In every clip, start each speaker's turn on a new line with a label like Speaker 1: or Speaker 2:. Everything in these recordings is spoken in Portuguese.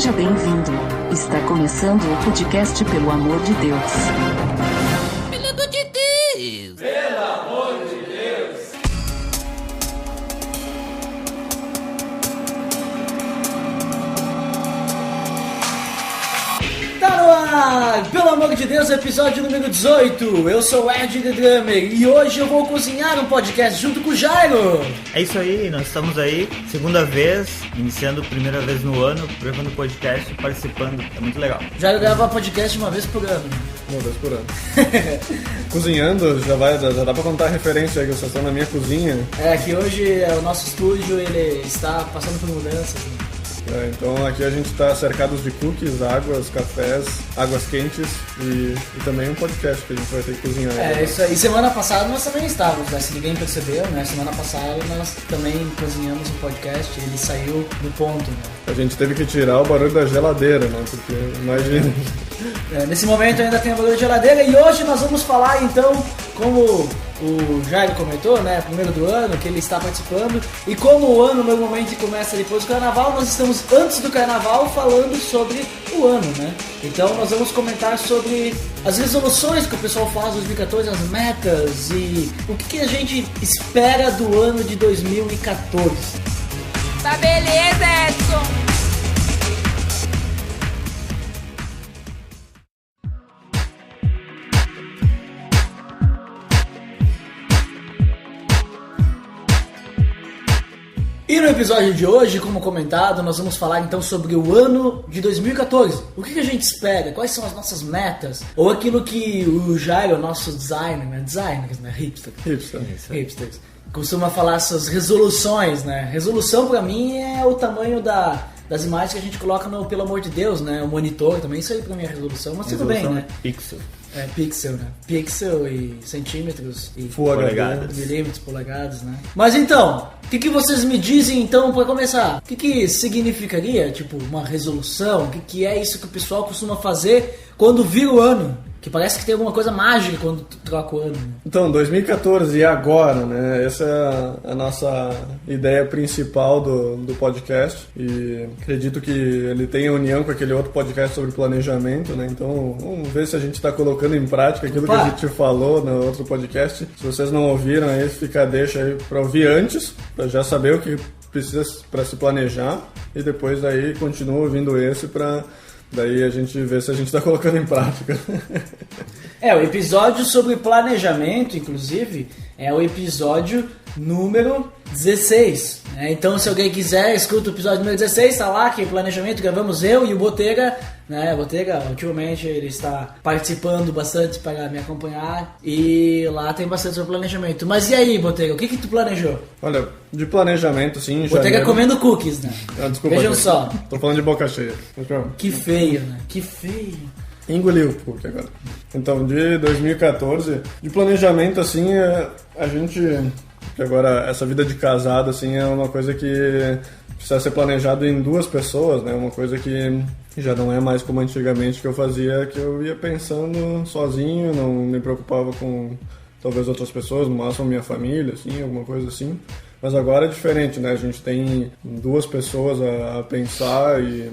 Speaker 1: Seja bem-vindo. Está começando o podcast Pelo Amor de Deus.
Speaker 2: Pelo amor de Deus!
Speaker 3: Pelo amor de Deus!
Speaker 4: Tá no ar! Pelo amor de Deus, episódio número 18. Eu sou o Ed The Drummer e hoje eu vou cozinhar um podcast junto com o Jairo.
Speaker 5: É isso aí, nós estamos aí, segunda vez, iniciando a primeira vez no ano, gravando podcast, participando, é muito legal.
Speaker 4: Jairo grava podcast uma vez por ano.
Speaker 6: Uma vez por ano. Cozinhando, já dá pra contar a referência aí que vocês estão na minha cozinha.
Speaker 4: É, que hoje o nosso estúdio ele está passando por mudanças.
Speaker 6: Então aqui a gente está cercados de cookies, águas, cafés, águas quentes e também um podcast que a gente vai ter que cozinhar.
Speaker 4: É, isso aí. Semana passada nós também estávamos, né? Se ninguém percebeu, né? Semana passada nós também cozinhamos um podcast, ele saiu do ponto, né?
Speaker 6: A gente teve que tirar o barulho da geladeira, né? Porque imagina.
Speaker 4: Nesse momento ainda tem o barulho de geladeira e hoje nós vamos falar então, como o Jairo comentou, né, primeiro do ano, que ele está participando, e como o ano normalmente começa depois do carnaval, nós estamos antes do carnaval falando sobre o ano, né? Então nós vamos comentar sobre as resoluções que o pessoal faz em 2014, as metas e o que a gente espera do ano de 2014.
Speaker 2: Tá beleza, Edson!
Speaker 4: E no episódio de hoje, como comentado, nós vamos falar então sobre o ano de 2014. O que a gente espera? Quais são as nossas metas? Ou aquilo que o Jairo, nosso designer, né? Designers, né? Hipsters. Costuma falar suas resoluções, né? Resolução pra mim é o tamanho das imagens que a gente coloca no Pelo Amor de Deus, né? O monitor também, isso aí pra mim é resolução, mas tudo bem, né?
Speaker 5: Pixel.
Speaker 4: É, pixel, né? Pixel e centímetros e
Speaker 5: Polegadas.
Speaker 4: milímetros, polegadas, né? Mas então, o que vocês me dizem então pra começar? O que significaria, tipo, uma resolução? O que é isso que o pessoal costuma fazer quando vira o ano? Que parece que tem alguma coisa mágica quando tu troca o ano. Né?
Speaker 6: Então, 2014 e agora, né? Essa é a nossa ideia principal do podcast e acredito que ele tenha união com aquele outro podcast sobre planejamento, né? Então, vamos ver se a gente está colocando em prática aquilo que a gente falou no outro podcast. Se vocês não ouviram, aí deixa aí para ouvir antes, para já saber o que precisa para se planejar e depois aí continua ouvindo esse para daí a gente vê se a gente está colocando em prática.
Speaker 4: O episódio sobre planejamento, inclusive, é o episódio número 16. Né? Então, se alguém quiser, escuta o episódio número 16, tá lá, que planejamento gravamos eu e o Botega. Né? O Botega, ultimamente, ele está participando bastante para me acompanhar e lá tem bastante sobre planejamento. Mas e aí, Botega, o que tu planejou?
Speaker 6: Olha, de planejamento, sim.
Speaker 4: Botega comendo cookies, né?
Speaker 6: Desculpa,
Speaker 4: vejam só.
Speaker 6: Tô falando de boca cheia.
Speaker 4: Que feio, né? Que feio.
Speaker 6: Engoliu o cookie agora. Então, de 2014, de planejamento, assim, a gente... que agora, essa vida de casado, assim, é uma coisa que precisa ser planejado em duas pessoas, né? Uma coisa que já não é mais como antigamente que eu fazia, que eu ia pensando sozinho, não me preocupava com talvez outras pessoas, no máximo minha família, assim, alguma coisa assim. Mas agora é diferente, né? A gente tem duas pessoas a pensar e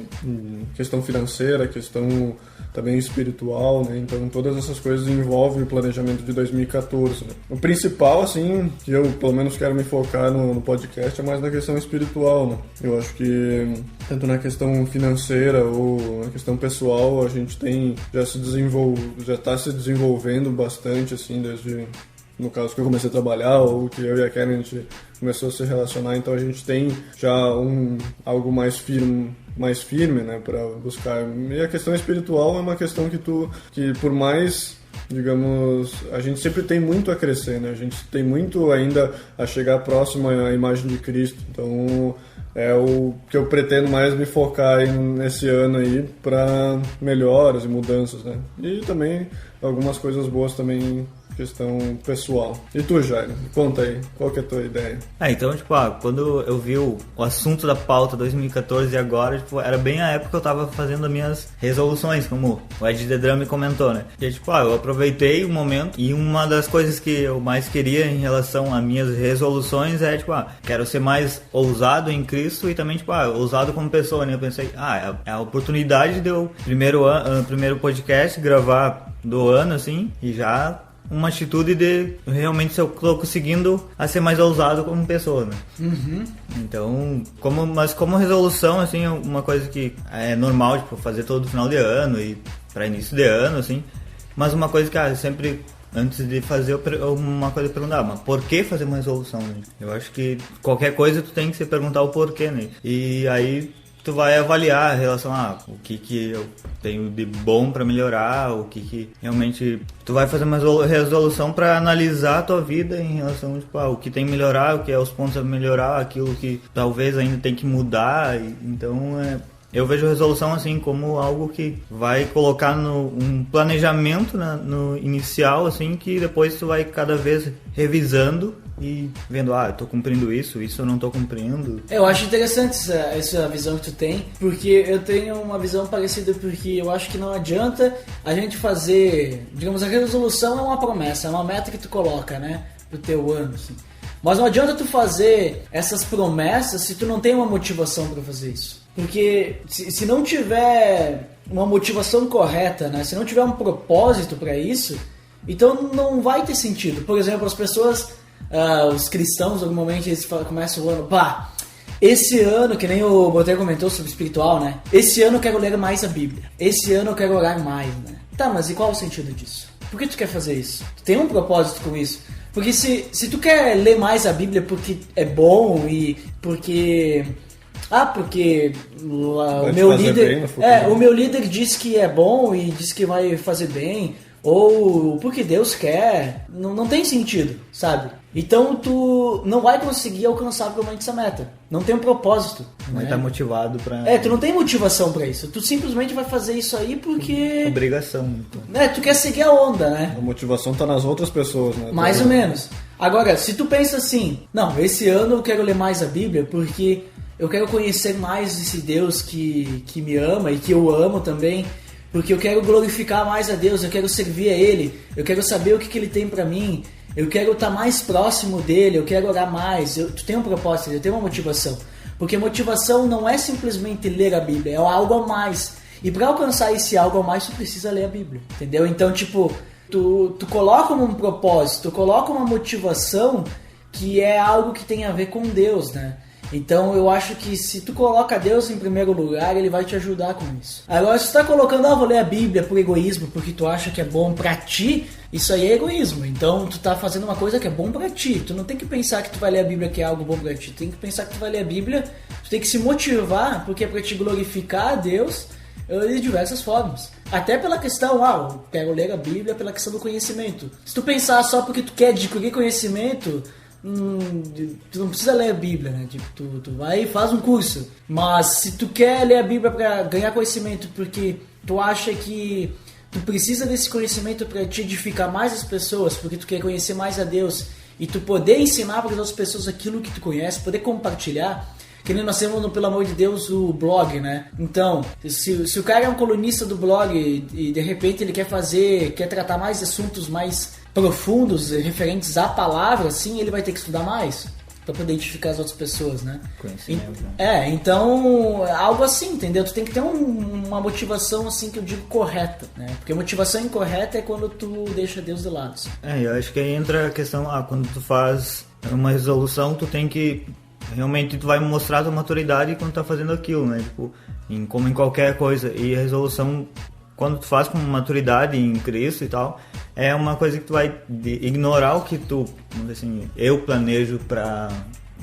Speaker 6: questão financeira, questão também espiritual, né? Então todas essas coisas envolvem o planejamento de 2014, né? O principal, assim, que eu pelo menos quero me focar no podcast é mais na questão espiritual, né? Eu acho que tanto na questão financeira ou na questão pessoal a gente já está se desenvolvendo bastante, assim, desde no caso que eu comecei a trabalhar ou que eu e a Karen a gente começou a se relacionar, então a gente tem já algo mais firme, né, para buscar. E a questão espiritual é uma questão que por mais, digamos, a gente sempre tem muito a crescer, né? A gente tem muito ainda a chegar próximo à imagem de Cristo. Então é o que eu pretendo mais me focar nesse ano aí para melhoras e mudanças, né? E também algumas coisas boas também questão pessoal. E tu, Jairo? Conta aí, qual que é a tua ideia?
Speaker 5: Então, tipo, quando eu vi o assunto da pauta 2014 e agora, tipo, era bem a época que eu tava fazendo as minhas resoluções, como o Ed The Drum me comentou, né? E, tipo, eu aproveitei o momento e uma das coisas que eu mais queria em relação às minhas resoluções é, tipo, quero ser mais ousado em Cristo e também, tipo, ousado como pessoa, né? Eu pensei, é a oportunidade de eu, primeiro podcast, gravar do ano, assim, e já uma atitude de realmente se eu tô conseguindo a ser mais ousado como pessoa, né? Então, como resolução, assim, uma coisa que é normal, tipo, fazer todo final de ano e para início de ano, assim, mas uma coisa que sempre antes de fazer uma coisa perguntar, mas por que fazer uma resolução, né? Eu acho que qualquer coisa tu tem que se perguntar o porquê, né? E aí tu vai avaliar em relação a o que eu tenho de bom para melhorar, o que realmente tu vai fazer uma resolução para analisar a tua vida em relação, tipo, o que tem que melhorar, o que é os pontos a melhorar, aquilo que talvez ainda tem que mudar. Então eu vejo a resolução assim como algo que vai colocar um planejamento no inicial, assim, que depois tu vai cada vez revisando e vendo, eu tô cumprindo isso eu não tô cumprindo.
Speaker 4: Eu acho interessante essa visão que tu tem, porque eu tenho uma visão parecida, porque eu acho que não adianta a gente fazer, digamos, a resolução é uma promessa, é uma meta que tu coloca, né, pro teu ano, assim. Mas não adianta tu fazer essas promessas se tu não tem uma motivação para fazer isso. Porque se não tiver uma motivação correta, né, se não tiver um propósito para isso, então não vai ter sentido. Por exemplo, as pessoas, os cristãos, normalmente eles começam o ano, esse ano, que nem o Botelho comentou sobre espiritual, né? Esse ano eu quero ler mais a Bíblia. Esse ano eu quero orar mais, né? Tá, mas e qual o sentido disso? Por que tu quer fazer isso? Tu tem um propósito com isso? Porque se tu quer ler mais a Bíblia porque é bom e porque... porque o meu líder diz que é bom e diz que vai fazer bem, ou porque Deus quer, não tem sentido, sabe? Então tu não vai conseguir alcançar provavelmente essa meta. Não tem um propósito.
Speaker 5: Vai estar motivado pra...
Speaker 4: tu não tem motivação pra isso. Tu simplesmente vai fazer isso aí porque...
Speaker 5: Obrigação. Então.
Speaker 4: Tu quer seguir a onda, né?
Speaker 6: A motivação tá nas outras pessoas, né?
Speaker 4: Mais ou menos. Agora, se tu pensa assim, não, esse ano eu quero ler mais a Bíblia porque eu quero conhecer mais esse Deus que me ama e que eu amo também, porque eu quero glorificar mais a Deus, eu quero servir a Ele, eu quero saber o que Ele tem pra mim, eu quero estar mais próximo dEle, eu quero orar mais. Tu tem um propósito, eu tenho uma motivação. Porque motivação não é simplesmente ler a Bíblia, é algo a mais. E para alcançar esse algo a mais, tu precisa ler a Bíblia, entendeu? Então, tipo, tu coloca um propósito, tu coloca uma motivação que é algo que tem a ver com Deus, né? Então eu acho que se tu coloca Deus em primeiro lugar, Ele vai te ajudar com isso. Agora, se tu tá colocando, vou ler a Bíblia por egoísmo, porque tu acha que é bom pra ti, isso aí é egoísmo. Então tu tá fazendo uma coisa que é bom pra ti. Tu não tem que pensar que tu vai ler a Bíblia que é algo bom pra ti. Tu tem que pensar que tu vai ler a Bíblia, tu tem que se motivar, porque é pra te glorificar a Deus de diversas formas. Até pela questão, eu quero ler a Bíblia pela questão do conhecimento. Se tu pensar só porque tu quer adquirir conhecimento, tu não precisa ler a Bíblia, né? Tipo, tu vai e faz um curso. Mas se tu quer ler a Bíblia para ganhar conhecimento porque tu acha que tu precisa desse conhecimento para te edificar mais as pessoas, porque tu quer conhecer mais a Deus e tu poder ensinar para as outras pessoas aquilo que tu conhece, poder compartilhar, que nem nós temos, pelo amor de Deus, o blog, né? Então, se o cara é um colunista do blog e de repente ele quer tratar mais de assuntos mais profundos, referentes à palavra, assim, ele vai ter que estudar mais para poder identificar as outras pessoas, né?
Speaker 5: Conhecimento.
Speaker 4: Então, algo assim, entendeu? Tu tem que ter uma motivação, assim, que eu digo correta, né? Porque motivação incorreta é quando tu deixa Deus de lado. Assim.
Speaker 5: Eu acho que aí entra a questão, quando tu faz uma resolução, tu tem que... Realmente tu vai mostrar a tua maturidade quando tá fazendo aquilo, né? Tipo, como em qualquer coisa. E a resolução, quando tu faz com maturidade em Cristo e tal, é uma coisa que tu vai ignorar o que tu, vamos dizer assim, eu planejo para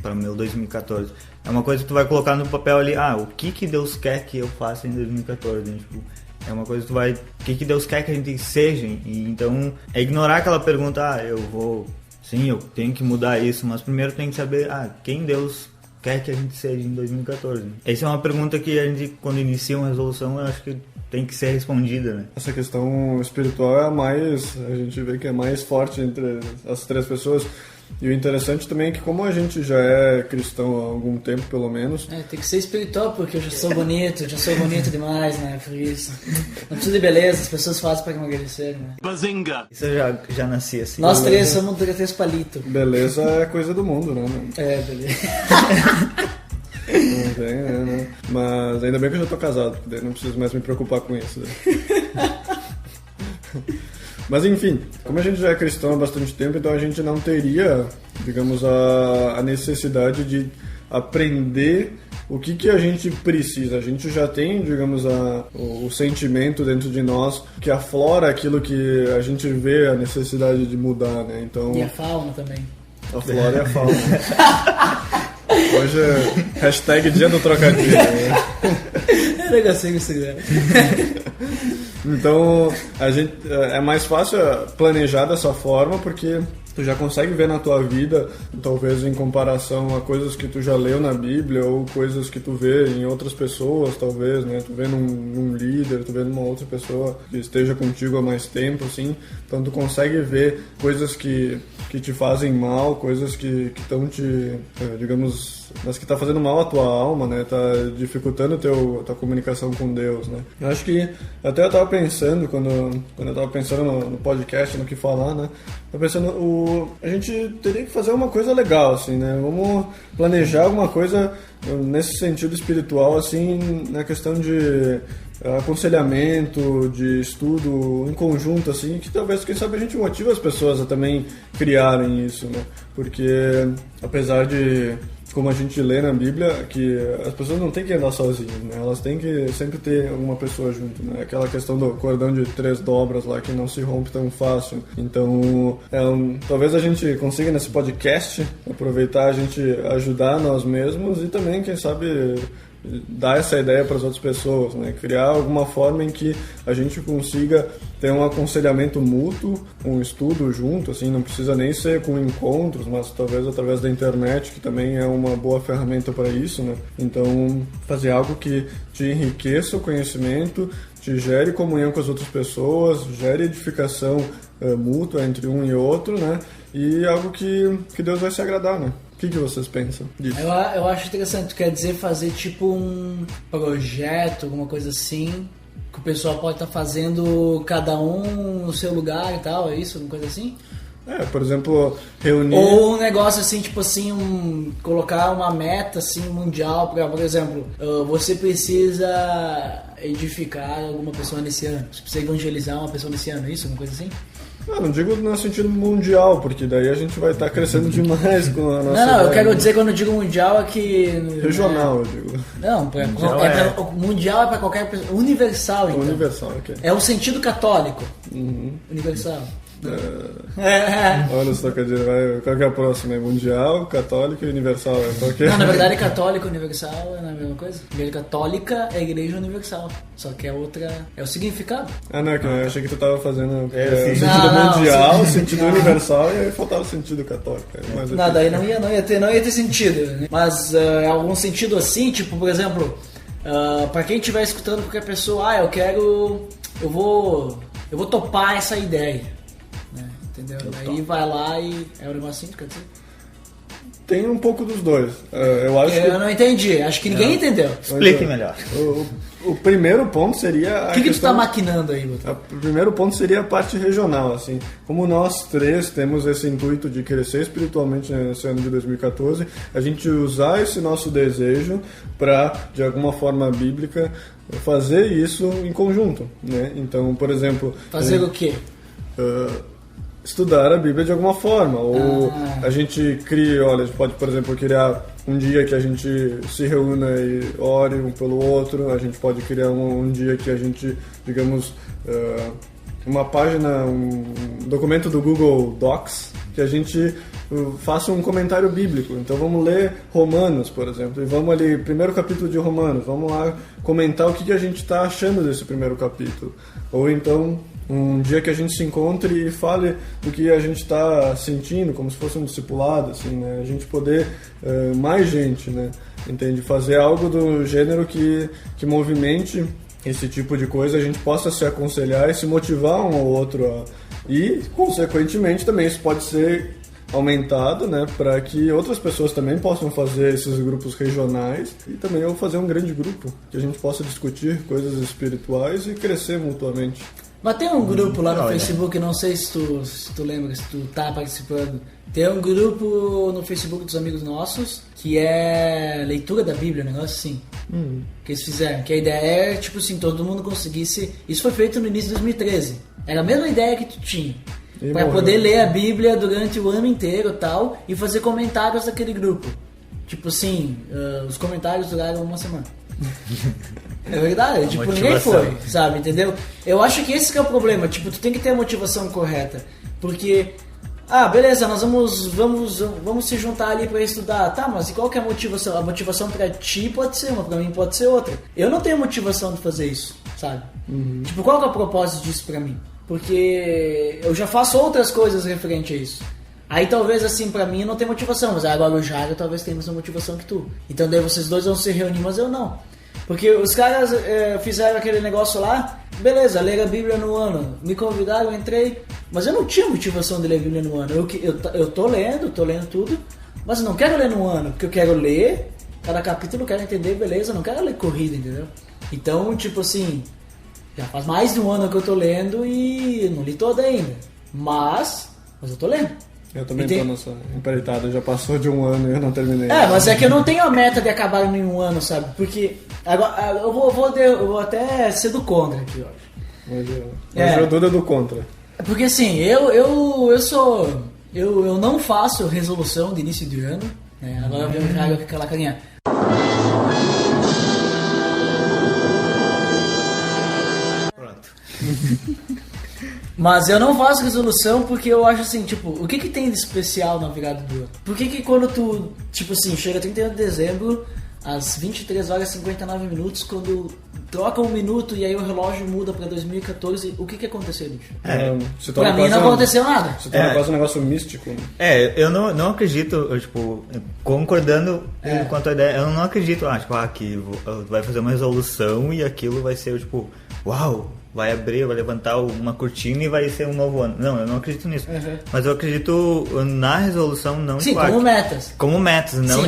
Speaker 5: o meu 2014. É uma coisa que tu vai colocar no papel ali, o que Deus quer que eu faça em 2014, né? Tipo, é uma coisa que tu vai... O que Deus quer que a gente seja? E então, é ignorar aquela pergunta, eu vou... Sim, eu tenho que mudar isso, mas primeiro tem que saber quem Deus quer que a gente seja em 2014. Essa é uma pergunta que a gente, quando inicia uma resolução, eu acho que tem que ser respondida, né?
Speaker 6: Essa questão espiritual é a mais, a gente vê que é mais forte entre as três pessoas. E o interessante também é que como a gente já é cristão há algum tempo, pelo menos...
Speaker 4: Tem que ser espiritual, porque eu já sou bonito demais, né? Por isso. Não precisa de beleza, as pessoas fazem pra emagrecer, né?
Speaker 3: Bazinga!
Speaker 5: Isso eu já nasci assim.
Speaker 4: Nós três somos três palitos.
Speaker 6: Beleza é coisa do mundo, né?
Speaker 4: Beleza.
Speaker 6: Não tem, né? Mas ainda bem que eu já tô casado, porque daí não preciso mais me preocupar com isso. Né? Mas enfim, como a gente já é cristão há bastante tempo, então a gente não teria, digamos, a necessidade de aprender o que a gente precisa. A gente já tem, digamos, o sentimento dentro de nós que aflora aquilo que a gente vê a necessidade de mudar, né? Então,
Speaker 4: e a fauna também.
Speaker 6: A flora e a fauna. Hoje é hashtag dia do trocadilho. Né?
Speaker 4: Eu não consigo segurar.
Speaker 6: Então, a gente, é mais fácil planejar dessa forma porque tu já consegue ver na tua vida, talvez em comparação a coisas que tu já leu na Bíblia ou coisas que tu vê em outras pessoas, talvez, né? Tu vê num líder, tu vê numa outra pessoa que esteja contigo há mais tempo, assim. Então, tu consegue ver coisas que te fazem mal, coisas que estão te, digamos, mas que tá fazendo mal à tua alma, né? Tá dificultando tua comunicação com Deus, né? Eu acho que até eu tava pensando, quando eu tava pensando no podcast, no que falar, né? Tava pensando, a gente teria que fazer uma coisa legal, assim, né? Vamos planejar alguma coisa nesse sentido espiritual, assim, na questão de aconselhamento, de estudo em conjunto, assim, que talvez, quem sabe, a gente motive as pessoas a também criarem isso, né? Porque, apesar de, como a gente lê na Bíblia, que as pessoas não têm que andar sozinhas, né? Elas têm que sempre ter uma pessoa junto, né? Aquela questão do cordão de 3 dobras lá, que não se rompe tão fácil. Então, talvez a gente consiga nesse podcast aproveitar a gente ajudar nós mesmos e também, quem sabe, dar essa ideia para as outras pessoas, né? Criar alguma forma em que a gente consiga ter um aconselhamento mútuo, um estudo junto, assim, não precisa nem ser com encontros, mas talvez através da internet, que também é uma boa ferramenta para isso, né? Então, fazer algo que te enriqueça o conhecimento, te gere comunhão com as outras pessoas, gere edificação mútua entre um e outro, né? E algo que Deus vai se agradar, né? O que vocês pensam disso?
Speaker 4: Eu acho interessante. Quer dizer, fazer tipo um projeto, alguma coisa assim, que o pessoal pode estar fazendo cada um no seu lugar e tal, é isso? Uma coisa assim?
Speaker 6: Por exemplo, reunir...
Speaker 4: Ou um negócio assim, tipo assim, colocar uma meta assim, mundial, por exemplo, você precisa edificar alguma pessoa nesse ano, você precisa evangelizar uma pessoa nesse ano, é isso? Uma coisa assim?
Speaker 6: Não digo no sentido mundial, porque daí a gente vai estar crescendo demais com a nossa...
Speaker 4: Não, eu quero dizer, quando eu digo mundial, é que...
Speaker 6: Regional, eu digo.
Speaker 4: Não, mundial é pra qualquer pessoa. Universal, então.
Speaker 6: Universal, ok.
Speaker 4: É o sentido católico. Universal.
Speaker 6: Olha os trocadilhos, qual que é a próxima? É mundial, católico e universal.
Speaker 4: Não, na verdade, católico e universal é a mesma coisa. Igreja católica é igreja universal. Só que é outra. É o significado.
Speaker 6: Não, eu achei que tu tava fazendo o sentido
Speaker 4: não,
Speaker 6: mundial, o sentido universal e aí faltava o sentido católico.
Speaker 4: Não, daí não ia ter sentido. Mas algum sentido assim, tipo, por exemplo, pra quem estiver escutando qualquer pessoa, eu vou topar essa ideia. Entendeu? Aí vai lá e é um negocinho, quer dizer?
Speaker 6: Tem um pouco dos dois. Eu
Speaker 4: não entendi, acho que ninguém entendeu.
Speaker 5: Explique melhor.
Speaker 6: O primeiro ponto seria...
Speaker 4: O que tu tá maquinando aí, Botan?
Speaker 6: O primeiro ponto seria a parte regional, assim. Como nós três temos esse intuito de crescer espiritualmente nesse ano de 2014, a gente usar esse nosso desejo para, de alguma forma bíblica, fazer isso em conjunto, né? Então, por exemplo...
Speaker 4: Fazer o quê?
Speaker 6: Estudar a Bíblia de alguma forma, ou a gente cria, a gente pode, por exemplo, criar um dia que a gente se reúna e ore um pelo outro, a gente pode criar um dia que a gente, digamos, uma página, um documento do Google Docs, que a gente faça um comentário bíblico. Então vamos ler Romanos, por exemplo, e vamos ali, primeiro capítulo de Romanos, vamos lá comentar o que a gente está achando desse primeiro capítulo. Ou então um dia que a gente se encontre e fale do que a gente está sentindo, como se fosse um discipulado, assim, né? A gente poder, mais gente, né? Entende? Fazer algo do gênero que movimente esse tipo de coisa, a gente possa se aconselhar e se motivar um ao outro. E, consequentemente, também isso pode ser aumentado, né, para que outras pessoas também possam fazer esses grupos regionais e também eu fazer um grande grupo, que a gente possa discutir coisas espirituais e crescer mutuamente.
Speaker 4: Mas tem um grupo lá no Facebook, não sei se tu lembra, se tu tá participando. Tem um grupo no Facebook dos amigos nossos que é leitura da Bíblia, um negócio assim. Que eles fizeram. Que a ideia é, tipo assim, todo mundo conseguisse... Isso foi feito no início de 2013. Era a mesma ideia que tu tinha. Pra poder ler a Bíblia durante o ano inteiro e tal, e fazer comentários daquele grupo. Tipo assim, os comentários duraram uma semana. É verdade, tipo, ninguém foi, sabe, entendeu? Eu acho que esse que é o problema, tipo, tu tem que ter a motivação correta. Porque, beleza, nós vamos se juntar ali pra estudar. Tá, mas e qual que é a motivação? A motivação pra ti pode ser uma, pra mim pode ser outra. Eu não tenho motivação de fazer isso, sabe? Tipo, qual que é o propósito disso pra mim? Porque eu já faço outras coisas referente a isso. Aí talvez assim, pra mim não tem motivação, mas agora o Jairo talvez tenha mais motivação que tu. Então daí vocês dois vão se reunir, mas eu não. Porque os caras fizeram aquele negócio lá, beleza, ler a Bíblia no ano. Me convidaram, eu entrei, mas eu não tinha motivação de ler a Bíblia no ano. Eu tô lendo tudo, mas eu não quero ler no ano, porque eu quero ler cada capítulo, eu quero entender, beleza, eu não quero ler corrida, entendeu? Então, tipo assim, já faz mais de um ano que eu tô lendo e não li toda ainda. Mas eu tô lendo.
Speaker 6: Eu também tô nessa empreitada, já passou de um ano e eu não terminei.
Speaker 4: Mas é que eu não tenho a meta de acabar em um ano, sabe? Porque agora eu vou até ser do contra aqui, ó.
Speaker 6: Hoje o Duda é do contra.
Speaker 4: Porque assim, eu não faço resolução de início de ano, né? Agora eu venho com aquela carinha. Mas eu não faço resolução porque eu acho assim, tipo, o que tem de especial na virada do ano? Por que quando tu, tipo assim, chega 31 de dezembro, às 23 horas e 59 minutos, quando troca um minuto e aí o relógio muda pra 2014, o que aconteceu, bicho? Pra mim não aconteceu nada.
Speaker 6: Você tá quase um negócio místico.
Speaker 5: Eu não acredito, concordando quanto à ideia, eu não acredito, que vai fazer uma resolução e aquilo vai ser, uau, vai abrir, vai levantar uma cortina e vai ser um novo ano. Não, eu não acredito nisso. Mas eu acredito na resolução, não
Speaker 4: como metas.
Speaker 5: Como metas, não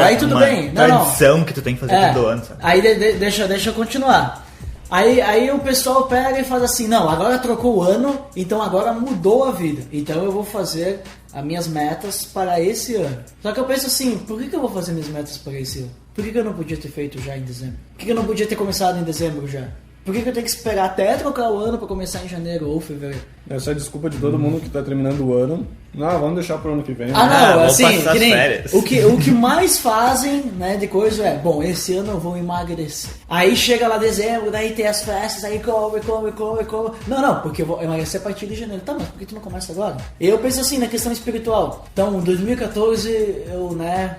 Speaker 4: aí tudo bem.
Speaker 5: Tradição que tu tem que fazer todo ano, sabe?
Speaker 4: Aí deixa eu continuar. Aí o pessoal pega e faz assim, não, agora trocou o ano, então agora mudou a vida. Então eu vou fazer as minhas metas para esse ano. Só que eu penso assim, por que eu vou fazer minhas metas para esse ano? Por que eu não podia ter feito já em dezembro? Por que eu não podia ter começado em dezembro já? Por que eu tenho que esperar até trocar o ano para começar em janeiro ou fevereiro?
Speaker 6: Essa é a desculpa de todo mundo que tá terminando o ano. Não, vamos deixar pro ano que vem.
Speaker 4: Assim, que nem o que mais fazem, né, de coisa é, bom, esse ano eu vou emagrecer. Aí chega lá dezembro, daí tem as festas, aí come. Não, porque eu vou emagrecer a partir de janeiro. Tá, mas por que tu não começa agora? Eu penso assim, na questão espiritual. Então, em 2014, eu,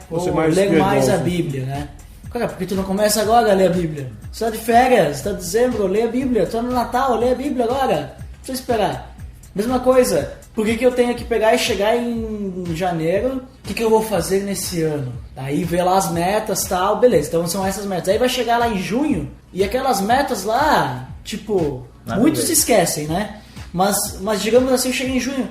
Speaker 4: vou ler mais a Bíblia, né? Cara, por que tu não começa agora a ler a Bíblia? Você tá de férias, tá em dezembro, lê a Bíblia. Tu tá no Natal, lê a Bíblia agora. Não precisa esperar. Mesma coisa, por que eu tenho que pegar e chegar em janeiro? O que eu vou fazer nesse ano? Aí ver lá as metas e tal, beleza, então são essas metas. Aí vai chegar lá em junho e aquelas metas lá, muitos se esquecem, né? Mas digamos assim, eu cheguei em junho.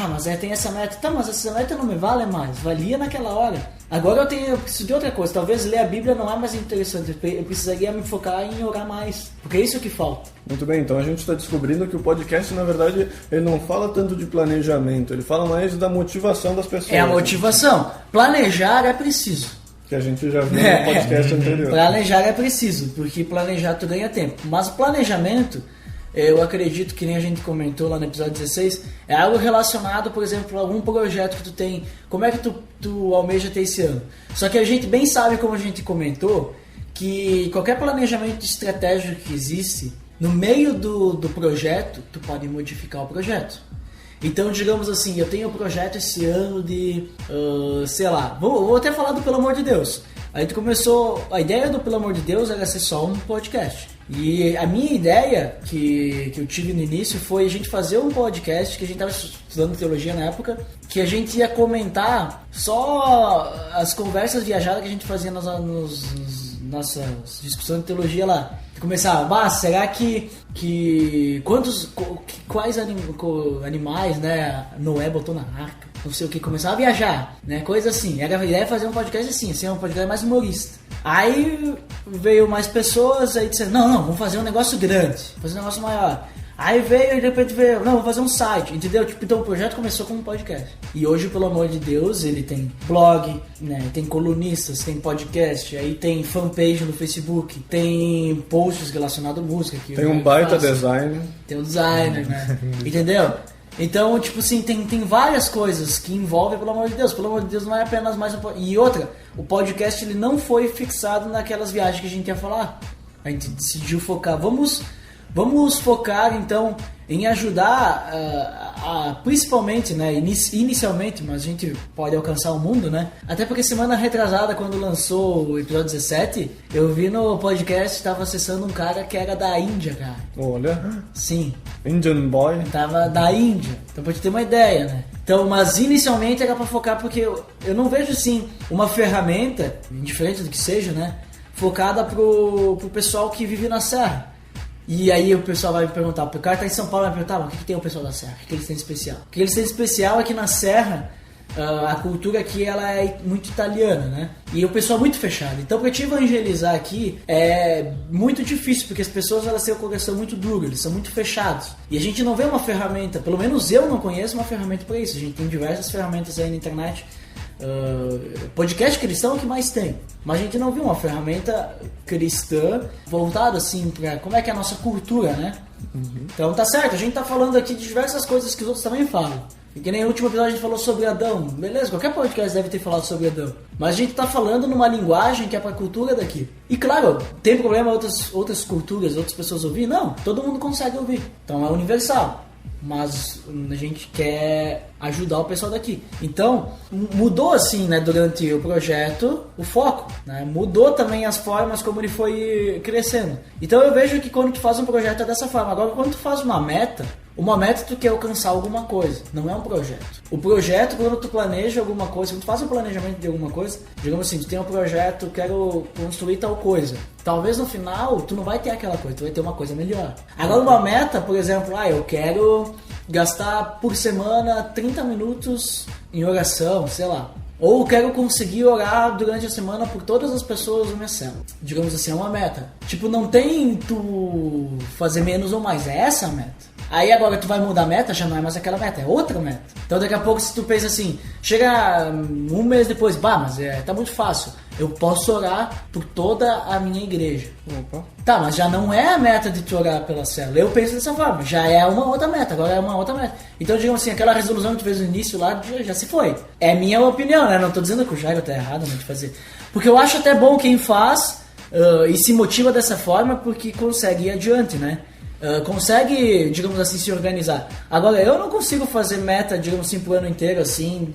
Speaker 4: Mas tem essa meta. Tá, mas essa meta não me vale mais. Valia naquela hora. Agora eu preciso de outra coisa. Talvez ler a Bíblia não é mais interessante. Eu precisaria me focar em orar mais. Porque é isso que falta.
Speaker 6: Muito bem, então a gente está descobrindo que o podcast, na verdade, ele não fala tanto de planejamento. Ele fala mais da motivação das pessoas.
Speaker 4: É a motivação. Planejar é preciso.
Speaker 6: Que a gente já viu no podcast anterior.
Speaker 4: Planejar é preciso. Porque planejar tu ganha tempo. Mas o planejamento... Eu acredito que nem a gente comentou lá no episódio 16, é algo relacionado, por exemplo, a algum projeto que tu tem, como é que tu almeja ter esse ano. Só que a gente bem sabe, como a gente comentou, que qualquer planejamento estratégico que existe, no meio do projeto, tu pode modificar o projeto. Então, digamos assim, eu tenho um projeto esse ano de, vou até falar do Pelo Amor de Deus. Aí tu começou, a ideia do Pelo Amor de Deus era ser só um podcast. E a minha ideia que eu tive no início foi a gente fazer um podcast, que a gente estava estudando teologia na época, que a gente ia comentar só as conversas viajadas que a gente fazia nas nossas discussões de teologia lá. começar, será que quais animais, né, Noé botou na arca, não sei o que, começar a viajar, né, coisa assim. A ideia é fazer um podcast assim, um podcast mais humorista. Aí veio mais pessoas, aí disseram, não, vamos fazer um negócio grande, fazer um negócio maior. Aí veio e de repente veio, não, vou fazer um site, entendeu? Tipo, então o projeto começou como um podcast. E hoje, pelo amor de Deus, ele tem blog, né? Tem colunistas, tem podcast, aí tem fanpage no Facebook, tem posts relacionados à música. Que
Speaker 6: tem um baita design.
Speaker 4: Tem um designer, né? Entendeu? Então, tipo assim, tem várias coisas que envolvem, pelo amor de Deus. Pelo amor de Deus, não é apenas mais um podcast. E outra, o podcast ele não foi fixado naquelas viagens que a gente ia falar. A gente decidiu focar, Vamos focar então em ajudar principalmente, né, inicialmente, mas a gente pode alcançar o mundo, né? Até porque semana retrasada, quando lançou o episódio 17, eu vi no podcast, estava acessando um cara que era da Índia, cara.
Speaker 6: Olha.
Speaker 4: Sim.
Speaker 6: Indian Boy.
Speaker 4: Tava da Índia. Então pra te ter uma ideia, né? Então, mas inicialmente era pra focar, porque eu não vejo assim uma ferramenta, indiferente do que seja, né? Focada pro pessoal que vive na Serra. E aí o pessoal vai me perguntar, o cara tá em São Paulo, vai me perguntar, mas o que tem o pessoal da Serra? O que eles têm de especial? O que eles têm de especial é que na Serra, a cultura aqui ela é muito italiana, né? E o pessoal é muito fechado. Então pra te evangelizar aqui é muito difícil, porque as pessoas elas têm o coração muito duro, eles são muito fechados. E a gente não vê uma ferramenta, pelo menos eu não conheço uma ferramenta para isso. A gente tem diversas ferramentas aí na internet. Podcast cristão é o que mais tem, mas a gente não viu uma ferramenta cristã voltada assim pra como é que é a nossa cultura, né? Então tá certo, a gente tá falando aqui de diversas coisas que os outros também falam. E que nem no último episódio a gente falou sobre Adão, beleza, qualquer podcast deve ter falado sobre Adão, mas a gente tá falando numa linguagem que é pra cultura daqui. E claro, tem problema outras culturas, outras pessoas ouvir? Não, todo mundo consegue ouvir, então é universal. Mas a gente quer ajudar o pessoal daqui. Então, mudou assim, né, durante o projeto, o foco, né? Mudou também as formas como ele foi crescendo. Então eu vejo que quando tu faz um projeto é dessa forma. Agora, quando tu faz uma meta tu quer alcançar alguma coisa, não é um projeto. O projeto, quando tu planeja alguma coisa, quando tu faz um planejamento de alguma coisa, digamos assim, tu tem um projeto, quero construir tal coisa. Talvez no final tu não vai ter aquela coisa, tu vai ter uma coisa melhor. Agora uma meta, por exemplo, eu quero gastar por semana 30 minutos em oração, sei lá. Ou quero conseguir orar durante a semana por todas as pessoas da minha célula. Digamos assim, é uma meta. Tipo, não tem tu fazer menos ou mais, é essa a meta. Aí agora tu vai mudar a meta, já não é mais aquela meta, é outra meta. Então daqui a pouco se tu pensa assim, chega um mês depois, mas tá muito fácil. Eu posso orar por toda a minha igreja.
Speaker 6: Opa.
Speaker 4: Tá, mas já não é a meta de tu orar pela célula. Eu penso dessa forma, já é uma outra meta, agora é uma outra meta. Então digamos assim, aquela resolução que tu fez no início lá, já se foi. É minha opinião, né? Não tô dizendo que o Jairo tá errado de fazer. Porque eu acho até bom quem faz e se motiva dessa forma porque consegue ir adiante, né? Consegue, digamos assim, se organizar. Agora, eu não consigo fazer meta, digamos assim, pro ano inteiro, assim,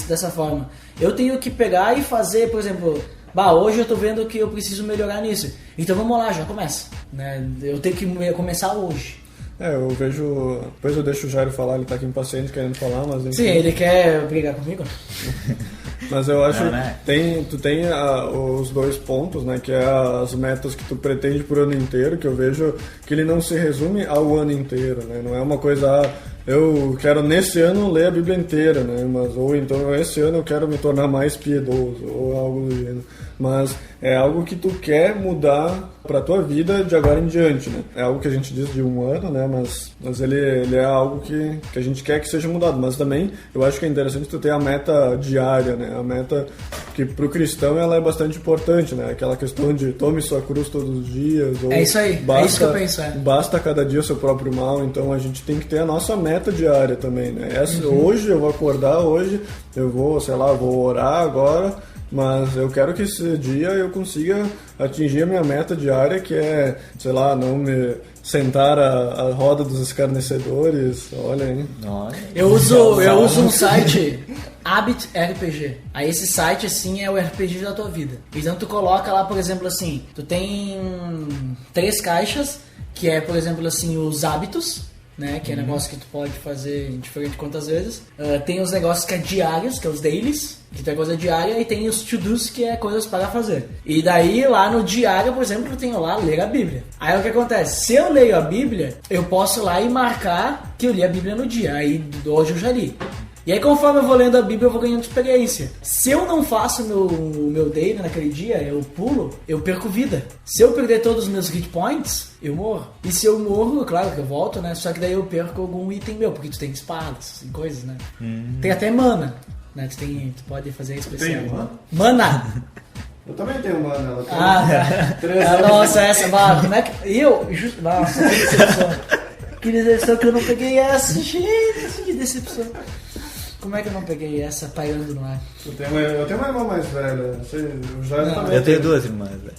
Speaker 4: dessa forma. Eu tenho que pegar e fazer, por exemplo, hoje eu tô vendo que eu preciso melhorar nisso. Então vamos lá, já começa, né? Eu tenho que começar hoje.
Speaker 6: Eu vejo... Depois eu deixo o Jairo falar, ele tá aqui impaciente querendo falar, mas... Enfim.
Speaker 4: Sim, ele quer brigar comigo?
Speaker 6: Mas eu acho
Speaker 5: que
Speaker 6: tu tem os dois pontos, né? Que é as metas que tu pretende por ano inteiro, que eu vejo que ele não se resume ao ano inteiro, né? Não é uma coisa... eu quero nesse ano ler a Bíblia inteira, né? Ou então esse ano eu quero me tornar mais piedoso, ou algo do gênero. Mas é algo que tu quer mudar pra tua vida de agora em diante, né? É algo que a gente diz de um ano, né? Mas ele é algo que a gente quer que seja mudado. Mas também eu acho que é interessante tu ter a meta diária, né? A meta que pro cristão ela é bastante importante, né? Aquela questão de tome sua cruz todos os dias. Ou
Speaker 4: é isso aí, é isso que eu penso.
Speaker 6: Basta cada dia o seu próprio mal, então a gente tem que ter a nossa meta diária também, né? Hoje eu vou acordar, hoje eu vou, vou orar agora, mas eu quero que esse dia eu consiga atingir a minha meta diária, que é, não me sentar a roda dos escarnecedores. Olha aí.
Speaker 4: Eu uso um site, Habit RPG. Aí esse site, assim, é o RPG da tua vida. Então tu coloca lá, por exemplo, assim, tu tem 3 caixas, que é, por exemplo, assim, os hábitos. né? Que é negócio que tu pode fazer diferente quantas vezes. Tem os negócios que é diários, que é os dailies, que tem coisa diária, e tem os to-dos, que é coisas para fazer. E daí, lá no diário, por exemplo, eu tenho lá ler a Bíblia. Aí o que acontece? Se eu leio a Bíblia, eu posso ir lá e marcar que eu li a Bíblia no dia. Aí hoje eu já li. E aí, conforme eu vou lendo a Bíblia, eu vou ganhando experiência. Se eu não faço o meu daily naquele dia, eu pulo, eu perco vida. Se eu perder todos os meus hit points, eu morro. E se eu morro, claro que eu volto, né? Só que daí eu perco algum item meu, porque tu tem espadas e coisas, né? Tem até mana, né? Tu pode fazer especial.
Speaker 6: Tem mana?
Speaker 4: Mana!
Speaker 6: Eu também tenho mana. Ela tem
Speaker 4: Nossa, essa, mano, como é que... Nossa, que decepção. Que decepção que eu não peguei essa, gente, que decepção. Como é que eu não peguei essa pairando no ar?
Speaker 6: Eu tenho uma irmã mais velha.
Speaker 5: Eu tenho 2 irmãs, velho.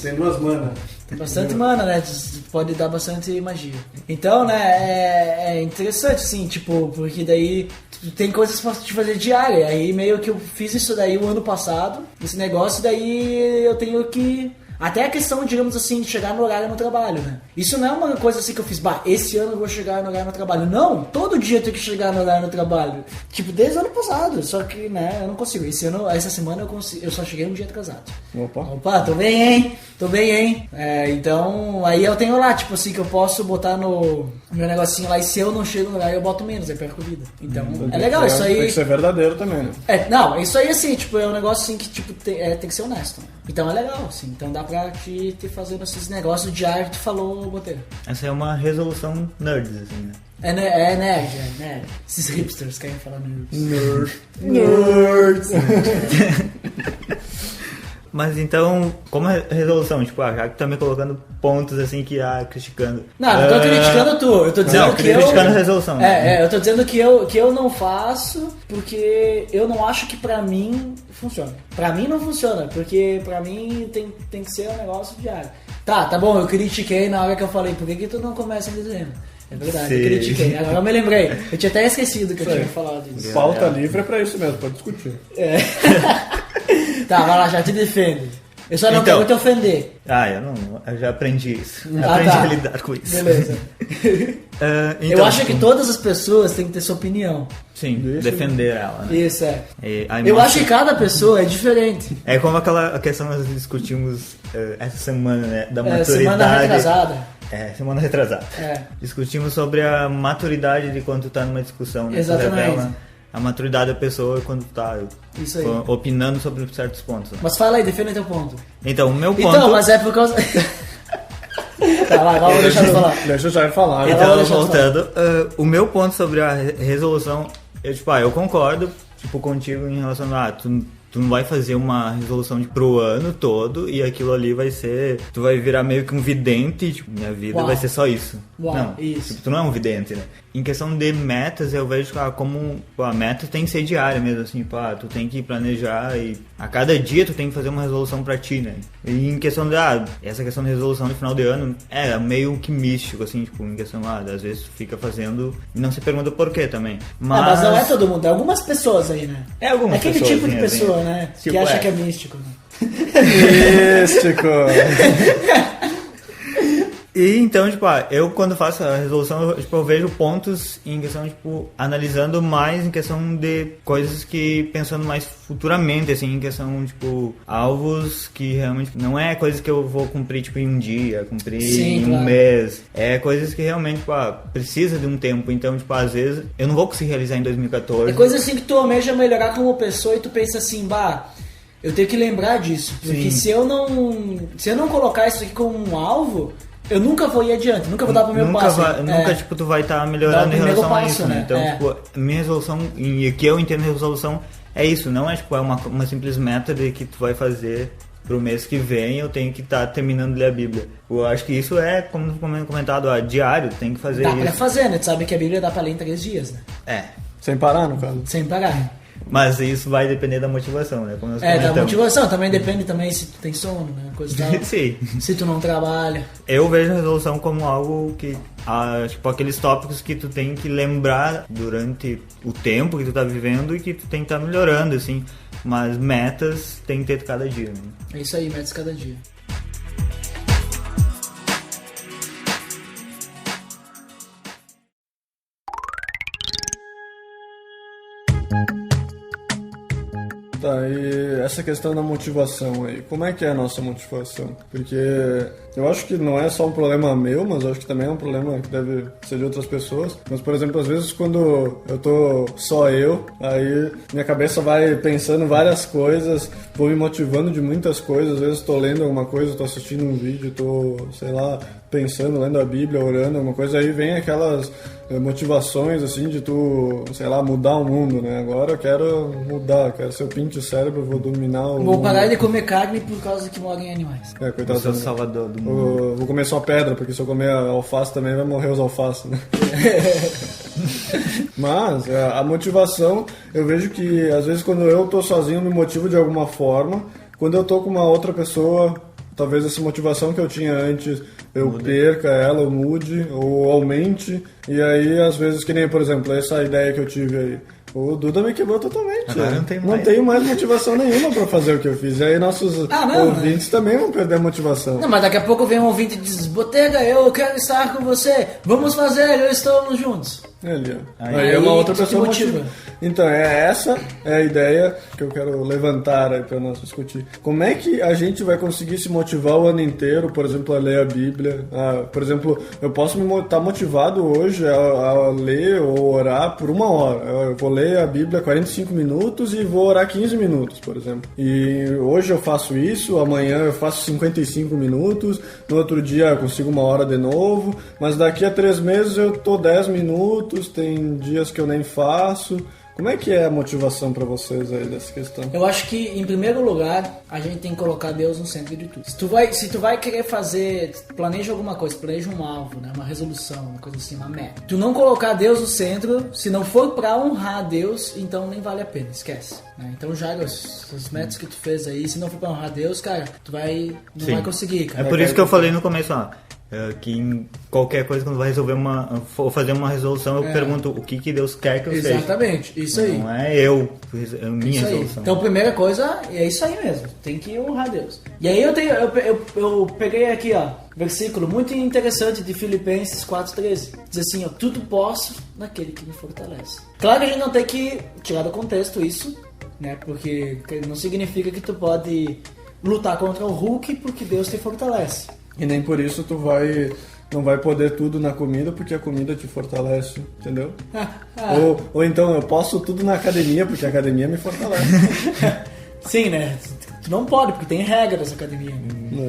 Speaker 6: Tem 2 manas.
Speaker 4: Tem bastante mana, né? Tu pode dar bastante magia. Então, né, é interessante, assim, tipo, porque daí tem coisas pra te fazer diária. Aí meio que eu fiz isso daí o ano passado, esse negócio, daí eu tenho que... Até a questão, digamos assim, de chegar no horário no trabalho, né? Isso não é uma coisa assim que eu fiz, esse ano eu vou chegar no horário no trabalho. Não, todo dia eu tenho que chegar no horário no trabalho. Tipo, desde o ano passado, só que, né, eu não consigo. Essa semana eu só cheguei um dia atrasado. Opa, tô bem, hein? Então, aí eu tenho lá, tipo assim, que eu posso botar no meu negocinho lá, e se eu não chego no horário, eu boto menos, aí perco vida. Então, é legal, isso aí...
Speaker 6: Tem que ser verdadeiro também, né?
Speaker 4: Não, isso aí, assim, tipo, é um negócio assim que, tipo, tem que ser honesto, né? Então é legal, assim, então dá pra te fazendo esses negócios diários que tu falou, Boteiro.
Speaker 5: Essa é uma resolução nerds, assim, né?
Speaker 4: É nerd. Esses hipsters querem falar nerds.
Speaker 5: Mas então, como resolução? Tipo, já que tu tá me colocando pontos assim que criticando.
Speaker 4: Não tô criticando tu, eu tô dizendo que
Speaker 5: criticando a resolução.
Speaker 4: Eu tô dizendo que eu não faço porque eu não acho que pra mim funciona. Pra mim não funciona, porque pra mim tem que ser um negócio diário. Tá bom, eu critiquei na hora que eu falei, por que tu não começa dizendo? É verdade,
Speaker 5: Sim.
Speaker 4: Eu critiquei. Agora eu me lembrei. Eu tinha até esquecido que eu tinha falado disso.
Speaker 6: Pauta livre é pra isso mesmo, pode discutir.
Speaker 4: Tá, vai lá, já te defende. Eu só não quero te ofender.
Speaker 5: Eu já aprendi isso.
Speaker 4: Aprendi
Speaker 5: a lidar com isso.
Speaker 4: Beleza.
Speaker 5: Então,
Speaker 4: eu acho que todas as pessoas têm que ter sua opinião.
Speaker 5: Sim, defender ela, né?
Speaker 4: Isso, eu acho que cada pessoa é diferente.
Speaker 5: É como a questão que nós discutimos essa semana, né? Da maturidade.
Speaker 4: Semana retrasada.
Speaker 5: Semana retrasada. Discutimos sobre a maturidade de quando tu tá numa discussão, né?
Speaker 4: Exatamente.
Speaker 5: A maturidade da pessoa quando tu tá
Speaker 4: Isso aí.
Speaker 5: Opinando sobre certos pontos. Né?
Speaker 4: Mas fala aí, defenda teu ponto.
Speaker 5: Então, o meu ponto...
Speaker 4: Então, mas é por causa... Tá, vai, agora vou deixar de falar.
Speaker 6: Deixa eu já falar.
Speaker 5: Então, voltando, o meu ponto sobre a resolução, eu concordo contigo em relação a... Tu não vai fazer uma resolução pro ano todo e aquilo ali vai ser... Tu vai virar meio que um vidente, tipo, minha vida vai ser só isso. Não,
Speaker 4: isso.
Speaker 5: Tu não é um vidente, né? Em questão de metas, eu vejo como a meta tem que ser diária mesmo, assim, tu tem que planejar e a cada dia tu tem que fazer uma resolução pra ti, né? E em questão de, essa questão de resolução no final de ano é meio que místico, assim, em questão, às vezes tu fica fazendo e não se pergunta por quê também.
Speaker 4: Mas não é todo mundo, é algumas pessoas aí, né?
Speaker 5: É algumas
Speaker 4: aquele
Speaker 5: pessoas.
Speaker 4: Aquele tipo de pessoa, assim, né?
Speaker 5: Tipo,
Speaker 4: que acha que é místico, né?
Speaker 6: Místico!
Speaker 5: E então, eu quando faço a resolução, eu vejo pontos em questão, analisando mais em questão de coisas que, pensando mais futuramente, assim, em questão, alvos que realmente não é coisas que eu vou cumprir, em um dia, cumprir em um mês. É coisas que realmente, precisa de um tempo. Então, às vezes, eu não vou conseguir realizar em 2014.
Speaker 4: É coisa assim que tu almeja melhorar como pessoa e tu pensa assim, eu tenho que lembrar disso. Porque se eu não colocar isso aqui como um alvo... Eu nunca vou ir adiante, nunca vou dar pro meu passo.
Speaker 5: Tu vai estar melhorando em relação a isso, né? Então, minha resolução, e o que eu entendo de resolução é isso, não é uma simples meta de que tu vai fazer pro mês que vem, eu tenho que estar terminando de ler a Bíblia. Eu acho que isso como comentado, diário, tem que fazer isso.
Speaker 4: Dá pra fazer, né? Tu sabe que a Bíblia dá pra ler em 3 dias, né?
Speaker 6: Sem parar, no caso.
Speaker 4: Sem parar.
Speaker 5: Mas isso vai depender da motivação, né? Como nós
Speaker 4: da
Speaker 5: comentamos.
Speaker 4: motivação. Também depende se tu tem sono, né? Coisa tal.
Speaker 5: Sim.
Speaker 4: Se tu não trabalha.
Speaker 5: Eu vejo a resolução como algo que... aqueles tópicos que tu tem que lembrar durante o tempo que tu tá vivendo e que tu tem que estar melhorando, assim. Mas metas tem que ter cada dia, né?
Speaker 4: É isso aí, metas cada dia.
Speaker 6: Tá, e essa questão da motivação aí, como é que é a nossa motivação? Porque eu acho que não é só um problema meu, mas eu acho que também é um problema que deve ser de outras pessoas. Mas, por exemplo, às vezes quando eu tô só eu, aí minha cabeça vai pensando várias coisas, vou me motivando de muitas coisas, às vezes tô lendo alguma coisa, tô assistindo um vídeo, tô, sei lá, pensando, lendo a Bíblia, orando, alguma coisa, aí vem aquelas motivações, assim, de tu, sei lá, mudar o mundo, né? Agora eu quero mudar, quero ser o pinto cérebro, vou dominar o mundo.
Speaker 4: Vou parar de comer carne por causa que moram em animais.
Speaker 6: É, coitado.
Speaker 5: Eu sou o
Speaker 6: do
Speaker 5: salvador do mundo.
Speaker 6: Vou comer só pedra, porque se eu comer alface também vai morrer os alfaces, né? Mas a motivação, eu vejo que às vezes quando eu tô sozinho me motivo de alguma forma, quando eu tô com uma outra pessoa, talvez essa motivação que eu tinha antes eu perca ela, ou mude, ou aumente, e aí às vezes, que nem, por exemplo, essa ideia que eu tive aí, o Duda me quebrou totalmente.
Speaker 5: Agora
Speaker 6: não tenho mais motivação nenhuma pra fazer o que eu fiz. E aí nossos ouvintes também vão perder a motivação.
Speaker 4: Não, mas daqui a pouco vem um ouvinte e diz: Botega, eu quero estar com você, vamos fazer, estamos juntos.
Speaker 6: Ali, ó. Aí uma outra pessoa motiva. Então, essa é a ideia que eu quero levantar aí pra nós discutir. Como é que a gente vai conseguir se motivar o ano inteiro, por exemplo, a ler a Bíblia? Por exemplo, eu posso estar motivado hoje a ler ou orar por 1 hora. Eu vou ler a Bíblia 45 minutos e vou orar 15 minutos, por exemplo. E hoje eu faço isso, amanhã eu faço 55 minutos, no outro dia eu consigo 1 hora de novo, mas daqui a 3 meses eu tô 10 minutos, tem dias que eu nem faço. Como é que é a motivação pra vocês aí dessa questão?
Speaker 4: Eu acho que, em primeiro lugar, a gente tem que colocar Deus no centro de tudo. Se tu vai querer fazer, planeja alguma coisa, planeja um alvo, né? Uma resolução, uma coisa assim, uma meta. Tu não colocar Deus no centro, se não for pra honrar Deus, então nem vale a pena, esquece. Né? Então, já as metas que tu fez aí, se não for pra honrar Deus, cara, tu não vai conseguir, cara.
Speaker 5: É por isso que eu falei no começo, que em qualquer coisa, quando vai resolver ou fazer uma resolução, eu pergunto o que Deus quer que eu seja.
Speaker 4: Exatamente, isso aí.
Speaker 5: Não é a minha resolução.
Speaker 4: Então, a primeira coisa é isso aí mesmo, tem que honrar Deus. E aí eu peguei aqui, versículo muito interessante de Filipenses 4:13. Diz assim, tudo posso naquele que me fortalece. Claro que a gente não tem que tirar do contexto isso, né? Porque não significa que tu pode lutar contra o Hulk porque Deus te fortalece.
Speaker 6: E nem por isso tu não vai poder tudo na comida porque a comida te fortalece, entendeu? Ou então eu posso tudo na academia porque a academia me fortalece.
Speaker 4: Sim, né? Tu não pode porque tem regras na academia.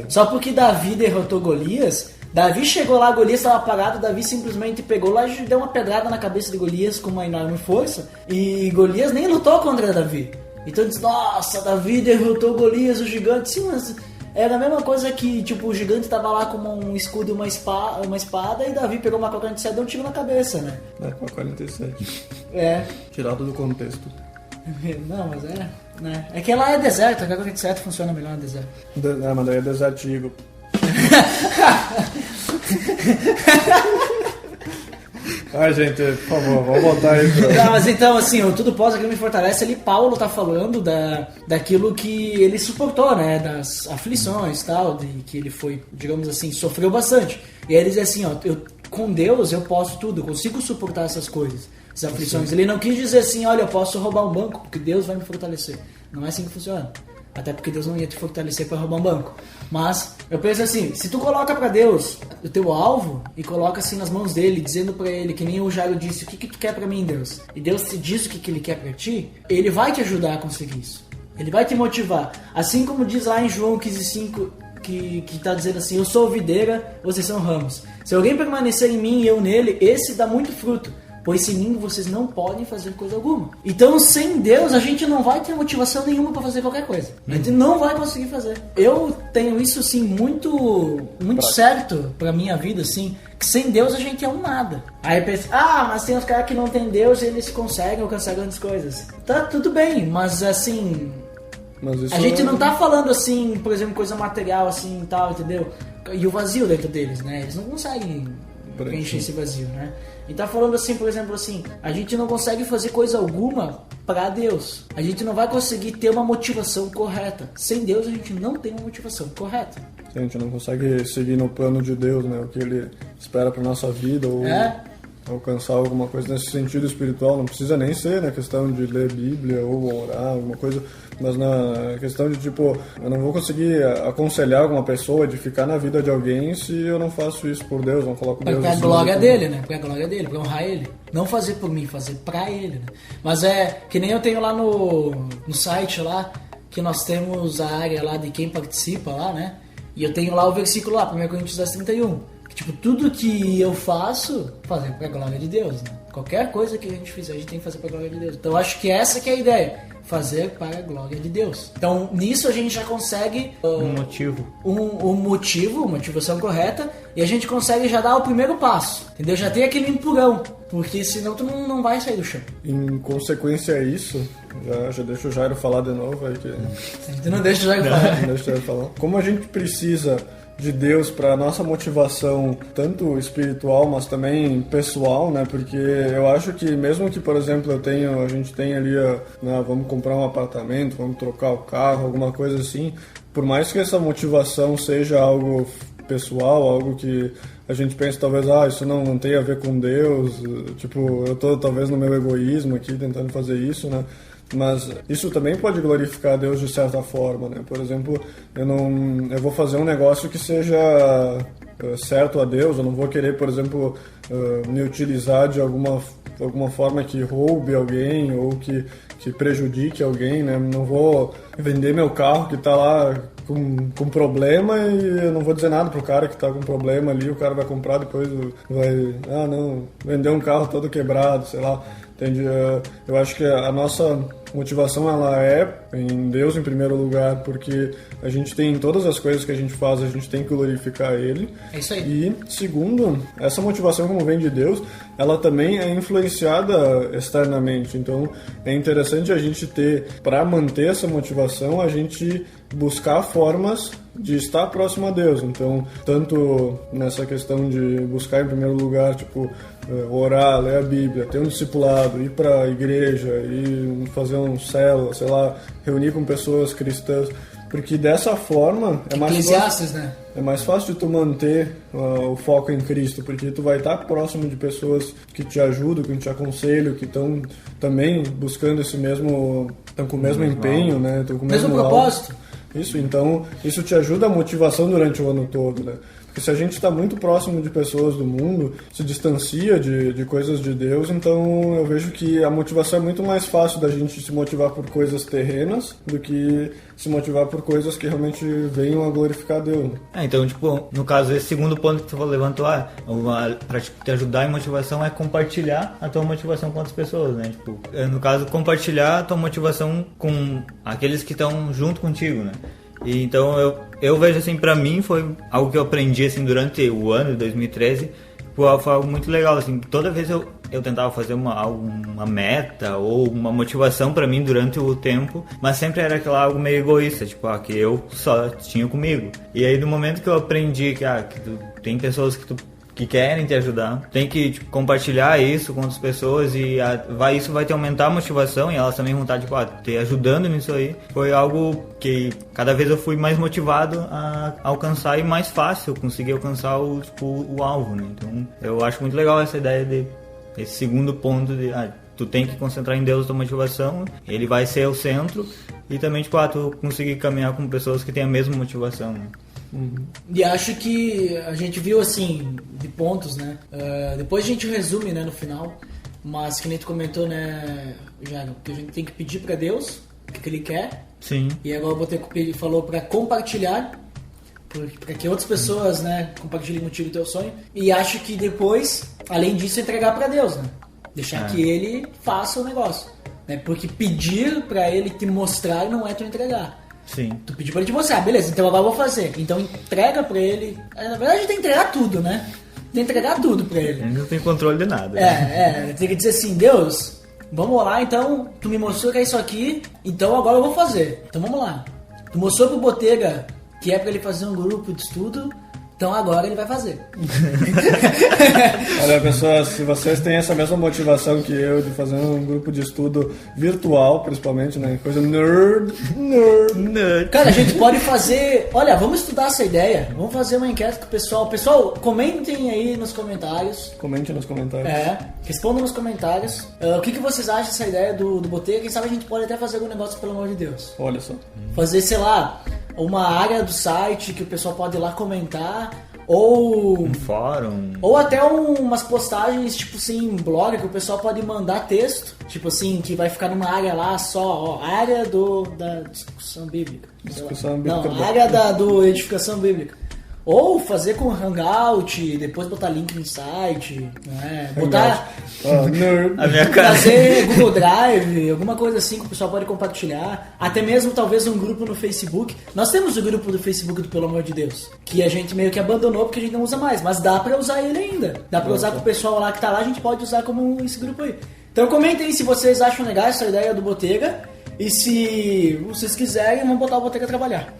Speaker 4: Só porque Davi derrotou Golias, Davi chegou lá, Golias estava parado, Davi simplesmente pegou lá e deu uma pedrada na cabeça de Golias com uma enorme força e Golias nem lutou contra Davi. Então diz, nossa, Davi derrotou Golias, o gigante. Sim, mas era a mesma coisa que, tipo, o gigante tava lá com um escudo e uma espada e Davi pegou uma K-47 e deu um tiro na cabeça, né?
Speaker 6: Com a 47. Tirado do contexto.
Speaker 4: Não, mas né? É que lá é deserto, a K-47 funciona melhor no deserto.
Speaker 6: Mas daí é Desert Eagle. Ai, gente, por favor, vamos voltar aí
Speaker 4: Não, mas então, assim, o Tudo Posso Aquilo Me Fortalece, ali Paulo tá falando daquilo que ele suportou, né, das aflições e tal, de que ele foi, digamos assim, sofreu bastante. E aí ele diz assim, com Deus eu posso tudo, eu consigo suportar essas coisas, essas aflições. Sim. Ele não quis dizer assim, olha, eu posso roubar um banco, porque Deus vai me fortalecer. Não é assim que funciona. Até porque Deus não ia te fortalecer para roubar um banco. Mas eu penso assim, se tu coloca para Deus o teu alvo e coloca assim nas mãos dele, dizendo para ele, que nem o Jairo disse, o que tu quer para mim, Deus? E Deus te diz o que ele quer para ti, ele vai te ajudar a conseguir isso. Ele vai te motivar. Assim como diz lá em João 15:5, que tá dizendo assim, eu sou videira, vocês são ramos. Se alguém permanecer em mim e eu nele, esse dá muito fruto. Pois sem mim vocês não podem fazer coisa alguma. Então, sem Deus, a gente não vai ter motivação nenhuma para fazer qualquer coisa. A gente não vai conseguir fazer. Eu tenho isso, assim, muito certo pra minha vida, assim, que sem Deus a gente é um nada. Aí pensa, mas tem os caras que não tem Deus e eles conseguem alcançar grandes coisas. Tá, tudo bem, mas assim... Mas a gente não tá falando, assim, por exemplo, coisa material, assim, tal, entendeu? E o vazio dentro deles, né? Eles não conseguem preencher esse vazio, né? E tá falando assim, por exemplo, assim, a gente não consegue fazer coisa alguma pra Deus. A gente não vai conseguir ter uma motivação correta. Sem Deus a gente não tem uma motivação correta.
Speaker 6: A gente não consegue seguir no plano de Deus, né? O que Ele espera pra nossa vida ou alcançar alguma coisa nesse sentido espiritual, não precisa nem ser na questão de ler Bíblia ou orar, alguma coisa, mas na questão de tipo, eu não vou conseguir aconselhar alguma pessoa, edificar na vida de alguém se eu não faço isso por Deus, não coloco Deus
Speaker 4: pra glória dele, né? Pra glória dele, pra honrar ele. Não fazer por mim, fazer pra ele, né? Mas é que nem eu tenho lá no site lá, que nós temos a área lá de quem participa lá, né? E eu tenho lá o versículo lá, 1 Coríntios 10:31. Que, tipo, tudo que eu faço, fazer pra glória de Deus, né? Qualquer coisa que a gente fizer, a gente tem que fazer pra glória de Deus. Então, acho que essa que é a ideia. Fazer para a glória de Deus. Então, nisso a gente já consegue...
Speaker 5: Um motivo.
Speaker 4: Um motivo, uma motivação correta. E a gente consegue já dar o primeiro passo. Entendeu? Já tem aquele empurrão. Porque senão tu não vai sair do chão.
Speaker 6: Em consequência a isso, já deixa o Jairo falar de novo. Aí que...
Speaker 4: Tu não deixa o Jairo falar.
Speaker 6: Não deixa o Jairo falar. Como a gente precisa de Deus para nossa motivação, tanto espiritual, mas também pessoal, né? Porque eu acho que mesmo que, por exemplo, a gente tem ali, né, vamos comprar um apartamento, vamos trocar o carro, alguma coisa assim, por mais que essa motivação seja algo pessoal, algo que a gente pensa talvez, isso não tem a ver com Deus, tipo, eu tô talvez no meu egoísmo aqui tentando fazer isso, né? Mas isso também pode glorificar a Deus de certa forma, né? Por exemplo, eu vou fazer um negócio que seja certo a Deus, eu não vou querer, por exemplo, me utilizar de alguma forma que roube alguém ou que prejudique alguém, né? Não vou vender meu carro que está lá com problema e eu não vou dizer nada pro cara que está com problema ali, o cara vai comprar, depois vai, vender um carro todo quebrado, sei lá. Entende? Eu acho que a nossa motivação ela é em Deus em primeiro lugar, porque a gente tem todas as coisas que a gente faz, a gente tem que glorificar Ele.
Speaker 4: É isso aí.
Speaker 6: E segundo, essa motivação como vem de Deus, ela também é influenciada externamente. Então é interessante a gente ter, para manter essa motivação, a gente buscar formas de estar próximo a Deus. Então, tanto nessa questão de buscar em primeiro lugar, tipo, orar, ler a Bíblia, ter um discipulado, ir para a igreja, ir fazer um célula, sei lá, reunir com pessoas cristãs, porque dessa forma é mais fácil,
Speaker 4: né?
Speaker 6: É mais fácil de tu manter o foco em Cristo, porque tu vai estar próximo de pessoas que te ajudam, que te aconselham, que estão também buscando estão com o mesmo empenho, né? Estão com o
Speaker 4: mesmo propósito.
Speaker 6: Isso, então, isso te ajuda a motivação durante o ano todo, né? Porque se a gente está muito próximo de pessoas do mundo, se distancia de coisas de Deus, então eu vejo que a motivação é muito mais fácil da gente se motivar por coisas terrenas do que se motivar por coisas que realmente venham a glorificar Deus.
Speaker 5: Então, tipo, no caso, esse segundo ponto que tu levantou, para te ajudar em motivação é compartilhar a tua motivação com outras pessoas, né? Tipo, no caso, compartilhar a tua motivação com aqueles que estão junto contigo, né? E então eu vejo assim, pra mim foi algo que eu aprendi assim durante o ano de 2013, foi algo muito legal, assim, toda vez eu tentava fazer uma meta ou uma motivação pra mim durante o tempo, mas sempre era algo meio egoísta, tipo, que eu só tinha comigo. E aí no momento que eu aprendi que tem pessoas que querem te ajudar, tem que compartilhar isso com outras pessoas e isso vai te aumentar a motivação e elas também vão estar te ajudando nisso aí. Foi algo que cada vez eu fui mais motivado a alcançar e mais fácil conseguir alcançar o alvo, né? Então eu acho muito legal essa ideia esse segundo ponto de tu tem que concentrar em Deus a tua motivação, ele vai ser o centro e também tu conseguir caminhar com pessoas que têm a mesma motivação, né?
Speaker 4: E acho que a gente viu assim, de pontos, né? Depois a gente resume, né, no final. Mas que nem tu comentou, né, Jairo, que a gente tem que pedir pra Deus o que Ele quer.
Speaker 5: Sim.
Speaker 4: E agora o Boteco falou pra compartilhar, pra que outras pessoas, né, compartilhem contigo o teu sonho. E acho que depois, além disso, entregar pra Deus, né? Deixar que Ele faça o negócio, né? Porque pedir pra Ele te mostrar não é tu entregar.
Speaker 5: Sim.
Speaker 4: Tu pediu pra ele te mostrar, beleza, então agora eu vou fazer. Então entrega pra ele. Na verdade tem que entregar tudo, né? Tem que entregar tudo pra ele.
Speaker 5: Ele não tem controle de nada.
Speaker 4: Tem que dizer assim, Deus, vamos lá, então, tu me mostrou que é isso aqui, então agora eu vou fazer. Então vamos lá. Tu mostrou pro Botega que é pra ele fazer um grupo de estudo, Então agora ele vai fazer.
Speaker 6: Olha, pessoas, se vocês têm essa mesma motivação que eu de fazer um grupo de estudo virtual, principalmente, né? Coisa nerd.
Speaker 4: Cara, a gente pode fazer... Olha, vamos estudar essa ideia. Vamos fazer uma enquete com o pessoal. Pessoal, comentem aí nos comentários.
Speaker 6: Comente nos comentários.
Speaker 4: Respondam nos comentários. O que vocês acham dessa ideia do Botega? Quem sabe a gente pode até fazer algum negócio, pelo amor de Deus.
Speaker 6: Olha só.
Speaker 4: Fazer, sei lá, uma área do site que o pessoal pode ir lá comentar. Ou
Speaker 5: Um fórum.
Speaker 4: Ou até umas postagens, tipo assim, blog, que o pessoal pode mandar texto, tipo assim, que vai ficar numa área lá só, ó, área da discussão bíblica.
Speaker 6: Discussão bíblica.
Speaker 4: Não, área do edificação bíblica. Ou fazer com Hangout, depois botar link no site, né? Botar...
Speaker 6: Nerd.
Speaker 5: A minha cara.
Speaker 4: Fazer Google Drive, alguma coisa assim que o pessoal pode compartilhar. Até mesmo talvez um grupo no Facebook. Nós temos o grupo do Facebook do Pelo Amor de Deus, que a gente meio que abandonou porque a gente não usa mais, mas dá pra usar ele ainda. Dá pra usar com o pessoal lá que tá lá, a gente pode usar como esse grupo aí. Então comentem aí se vocês acham legal essa ideia do Botega. E se vocês quiserem, vamos botar o Botega a trabalhar.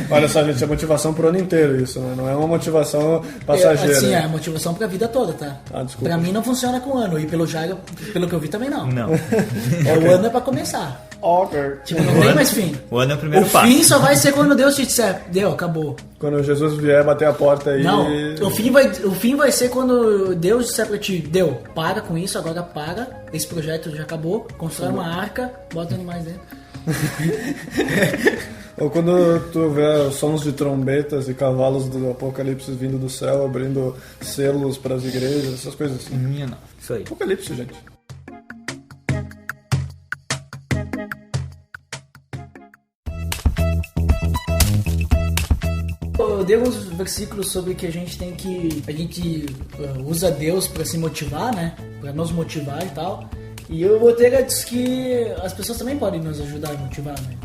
Speaker 6: Olha só, gente, é motivação pro ano inteiro isso, né? Não é uma motivação passageira.
Speaker 4: Sim, é motivação pra vida toda, tá?
Speaker 6: Desculpa.
Speaker 4: Pra mim não funciona com ano, e pelo Jairo, pelo que eu vi também não.
Speaker 5: Não.
Speaker 4: O ano é pra começar.
Speaker 6: Ok.
Speaker 4: Tipo, não tem mais fim.
Speaker 5: O ano é o primeiro
Speaker 4: O
Speaker 5: passo.
Speaker 4: fim só vai ser quando Deus te disser, deu, acabou.
Speaker 6: Quando Jesus vier bater a porta aí...
Speaker 4: Não, o fim vai ser quando Deus disser pra ti, deu, para com isso, agora para, esse projeto já acabou, constrói uma arca, bota animais dentro.
Speaker 6: Ou quando tu vê os sons de trombetas e cavalos do Apocalipse vindo do céu, abrindo selos pras igrejas, essas coisas assim.
Speaker 5: Não. Isso aí.
Speaker 6: Apocalipse, gente.
Speaker 4: Eu dei alguns versículos sobre que a gente usa Deus pra se motivar, né? Pra nos motivar e tal. E o Botega diz que as pessoas também podem nos ajudar a motivar, né?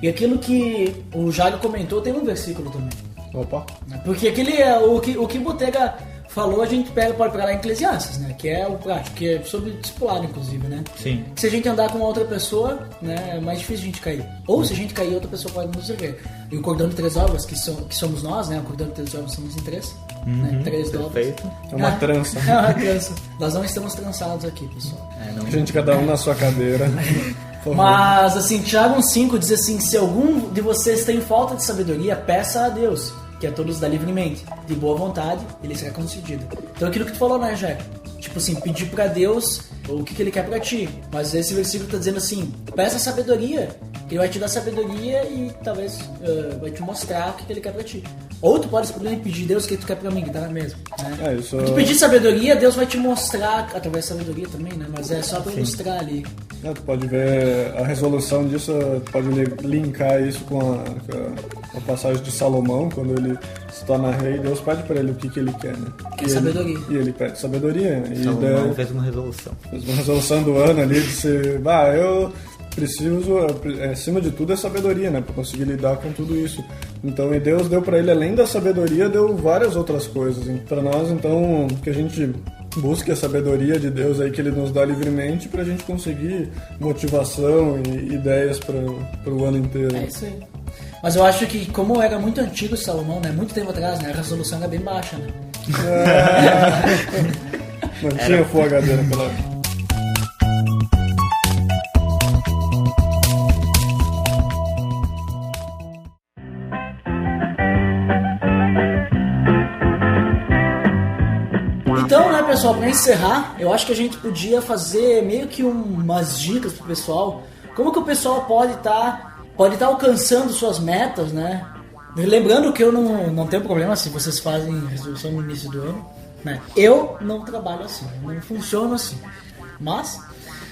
Speaker 4: E aquilo que o Jairo comentou tem um versículo também.
Speaker 6: Opa.
Speaker 4: Porque o que o Botega falou, a gente pode pegar lá em Eclesiastes, né? Que é o prático, que é sobre discipulado, inclusive, né?
Speaker 5: Sim.
Speaker 4: Se a gente andar com outra pessoa, né, é mais difícil a gente cair. Ou se a gente cair, outra pessoa pode nos erguer. E o cordão de 3 ovos, que somos nós, né? O cordão de 3 ovos somos em 3. Né? 3 ovos.
Speaker 5: Perfeito.
Speaker 6: É uma trança.
Speaker 4: É uma trança. Nós não estamos trançados aqui, pessoal.
Speaker 6: Gente, cada um na sua cadeira. Por favor.
Speaker 4: Mas, assim, Tiago 1,5 diz assim: se algum de vocês tem falta de sabedoria, peça a Deus, que a todos dá livremente, de boa vontade, ele será concedido. Então aquilo que tu falou, né, Jair? Tipo assim, pedir pra Deus o que ele quer pra ti. Mas esse versículo tá dizendo assim, peça sabedoria, que ele vai te dar sabedoria e talvez vai te mostrar o que ele quer pra ti. Ou tu pode simplesmente pedir Deus o que tu quer pra mim, que tá na mesma, né?
Speaker 6: Isso...
Speaker 4: Tu pedir sabedoria, Deus vai te mostrar, através da sabedoria também, né? Mas é só pra ilustrar ali.
Speaker 6: Tu pode ver a resolução disso, tu pode linkar isso com a passagem de Salomão, quando ele se torna rei, Deus pede pra ele o que ele quer, né?
Speaker 4: Que sabedoria.
Speaker 6: E ele pede sabedoria. E
Speaker 5: Salomão fez uma resolução.
Speaker 6: Fez uma resolução do ano ali de ser, eu preciso, acima de tudo, é sabedoria, né? Pra conseguir lidar com tudo isso. Então, e Deus deu pra ele, além da sabedoria, deu várias outras coisas. E pra nós, então, que a gente busque a sabedoria de Deus aí que ele nos dá livremente pra gente conseguir motivação e ideias pro ano inteiro.
Speaker 4: É isso aí. Mas eu acho que, como era muito antigo o Salomão, né? Muito tempo atrás, né? A resolução era bem baixa, né?
Speaker 6: Não tinha Full HD naquela época.
Speaker 4: Então, né, pessoal, pra encerrar, eu acho que a gente podia fazer meio que umas dicas pro pessoal. Como que o pessoal pode tá alcançando suas metas, né? Lembrando que eu não tenho problema se vocês fazem resolução no início do ano, né? Eu não trabalho assim, não funciono assim. Mas,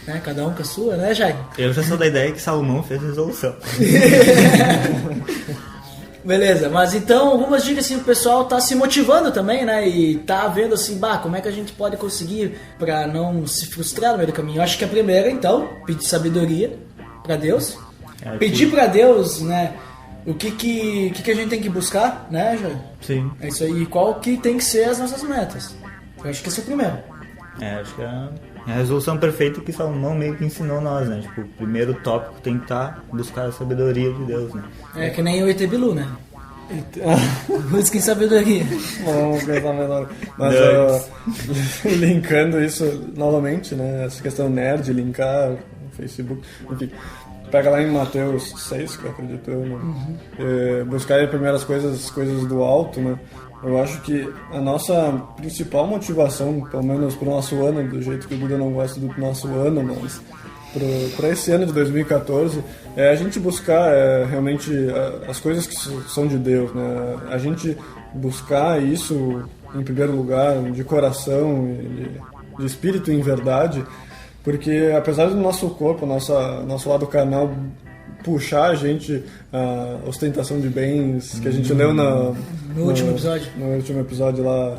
Speaker 4: né, cada um com a sua, né, Jair?
Speaker 5: Eu já sou da ideia que Salomão fez resolução.
Speaker 4: Beleza, mas então algumas dicas assim, o pessoal tá se motivando também, né? E tá vendo assim, como é que a gente pode conseguir pra não se frustrar no meio do caminho. Eu acho que a primeira, então, pedir sabedoria pra Deus. Pedir pra Deus, né? O que a gente tem que buscar, né, Jair?
Speaker 5: Sim.
Speaker 4: É isso aí. E qual que tem que ser as nossas metas. Eu acho que esse é o primeiro.
Speaker 5: Acho que é a resolução perfeita que Salomão meio que ensinou nós, né? Tipo, o primeiro tópico tem que estar buscar a sabedoria de Deus, né?
Speaker 4: É que nem o ET Bilu, né? Busquem sabedoria.
Speaker 6: Vamos pensar melhor. Mas linkando isso novamente, né? Essa questão nerd, linkar o Facebook, enfim. Pega lá em Mateus 6, que eu acredito eu, né? Buscar as primeiras coisas do alto, né? Eu acho que a nossa principal motivação, pelo menos pro nosso ano, do jeito que o Buda não gosta do nosso ano, mas para esse ano de 2014, é a gente buscar realmente as coisas que são de Deus, né? A gente buscar isso em primeiro lugar, de coração, de espírito em verdade, porque apesar do nosso corpo, nosso lado carnal puxar a gente a ostentação de bens que a gente leu no
Speaker 4: último episódio.
Speaker 6: No último episódio lá.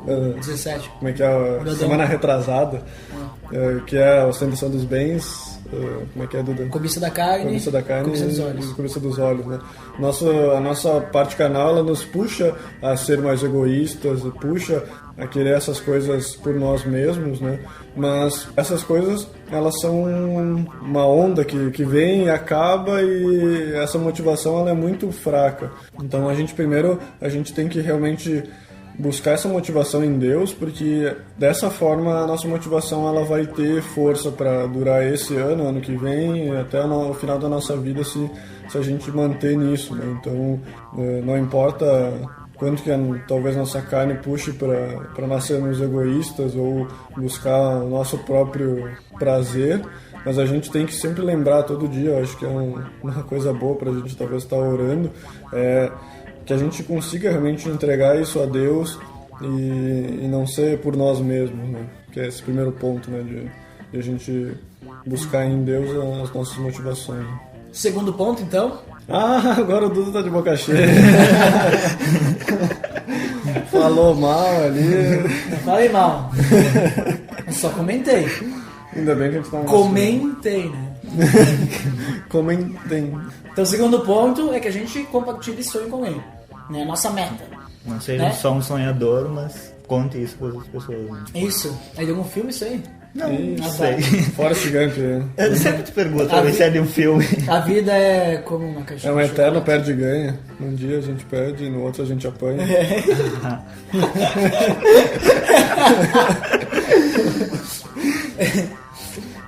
Speaker 4: 17.
Speaker 6: Como é que é? Semana retrasada. Que é a ostentação dos bens. Como é que é, Duda?
Speaker 4: Cobiça da carne.
Speaker 6: Cobiça da carne
Speaker 4: cobiça dos olhos.
Speaker 6: E cobiça dos olhos, né? A nossa parte carnal, ela nos puxa a ser mais egoístas, puxa a querer essas coisas por nós mesmos, né? Mas essas coisas, elas são uma onda que vem e acaba, e essa motivação, ela é muito fraca. Então a gente tem que realmente buscar essa motivação em Deus, porque dessa forma a nossa motivação, ela vai ter força para durar esse ano que vem, até o final da nossa vida, se a gente manter nisso, né? Então não importa quanto que talvez nossa carne puxe para nós sermos egoístas ou buscar o nosso próprio prazer, mas a gente tem que sempre lembrar todo dia, eu acho que é uma coisa boa para a gente talvez estar orando, que a gente consiga realmente entregar isso a Deus e não ser por nós mesmos, né? Que é esse primeiro ponto, né? De a gente buscar em Deus as nossas motivações.
Speaker 4: Segundo ponto, então?
Speaker 6: Agora o Dudu tá de boca cheia. Falou mal ali.
Speaker 4: Não falei mal. Eu só comentei.
Speaker 6: Ainda bem que a gente tá...
Speaker 4: Comentei, né?
Speaker 6: Comentem.
Speaker 4: Então o segundo ponto é que a gente compartilhe sonho com alguém. Né? Nossa meta.
Speaker 5: Não seja só um sonhador, mas conte isso para outras pessoas. Né?
Speaker 4: Isso. É de algum filme isso aí?
Speaker 5: Não
Speaker 6: sei. Forrest Gump.
Speaker 5: Eu sempre te pergunto, talvez é de um filme.
Speaker 4: A vida é como uma caixinha.
Speaker 6: É um eterno perde e ganha. Um dia a gente perde, no outro a gente apanha.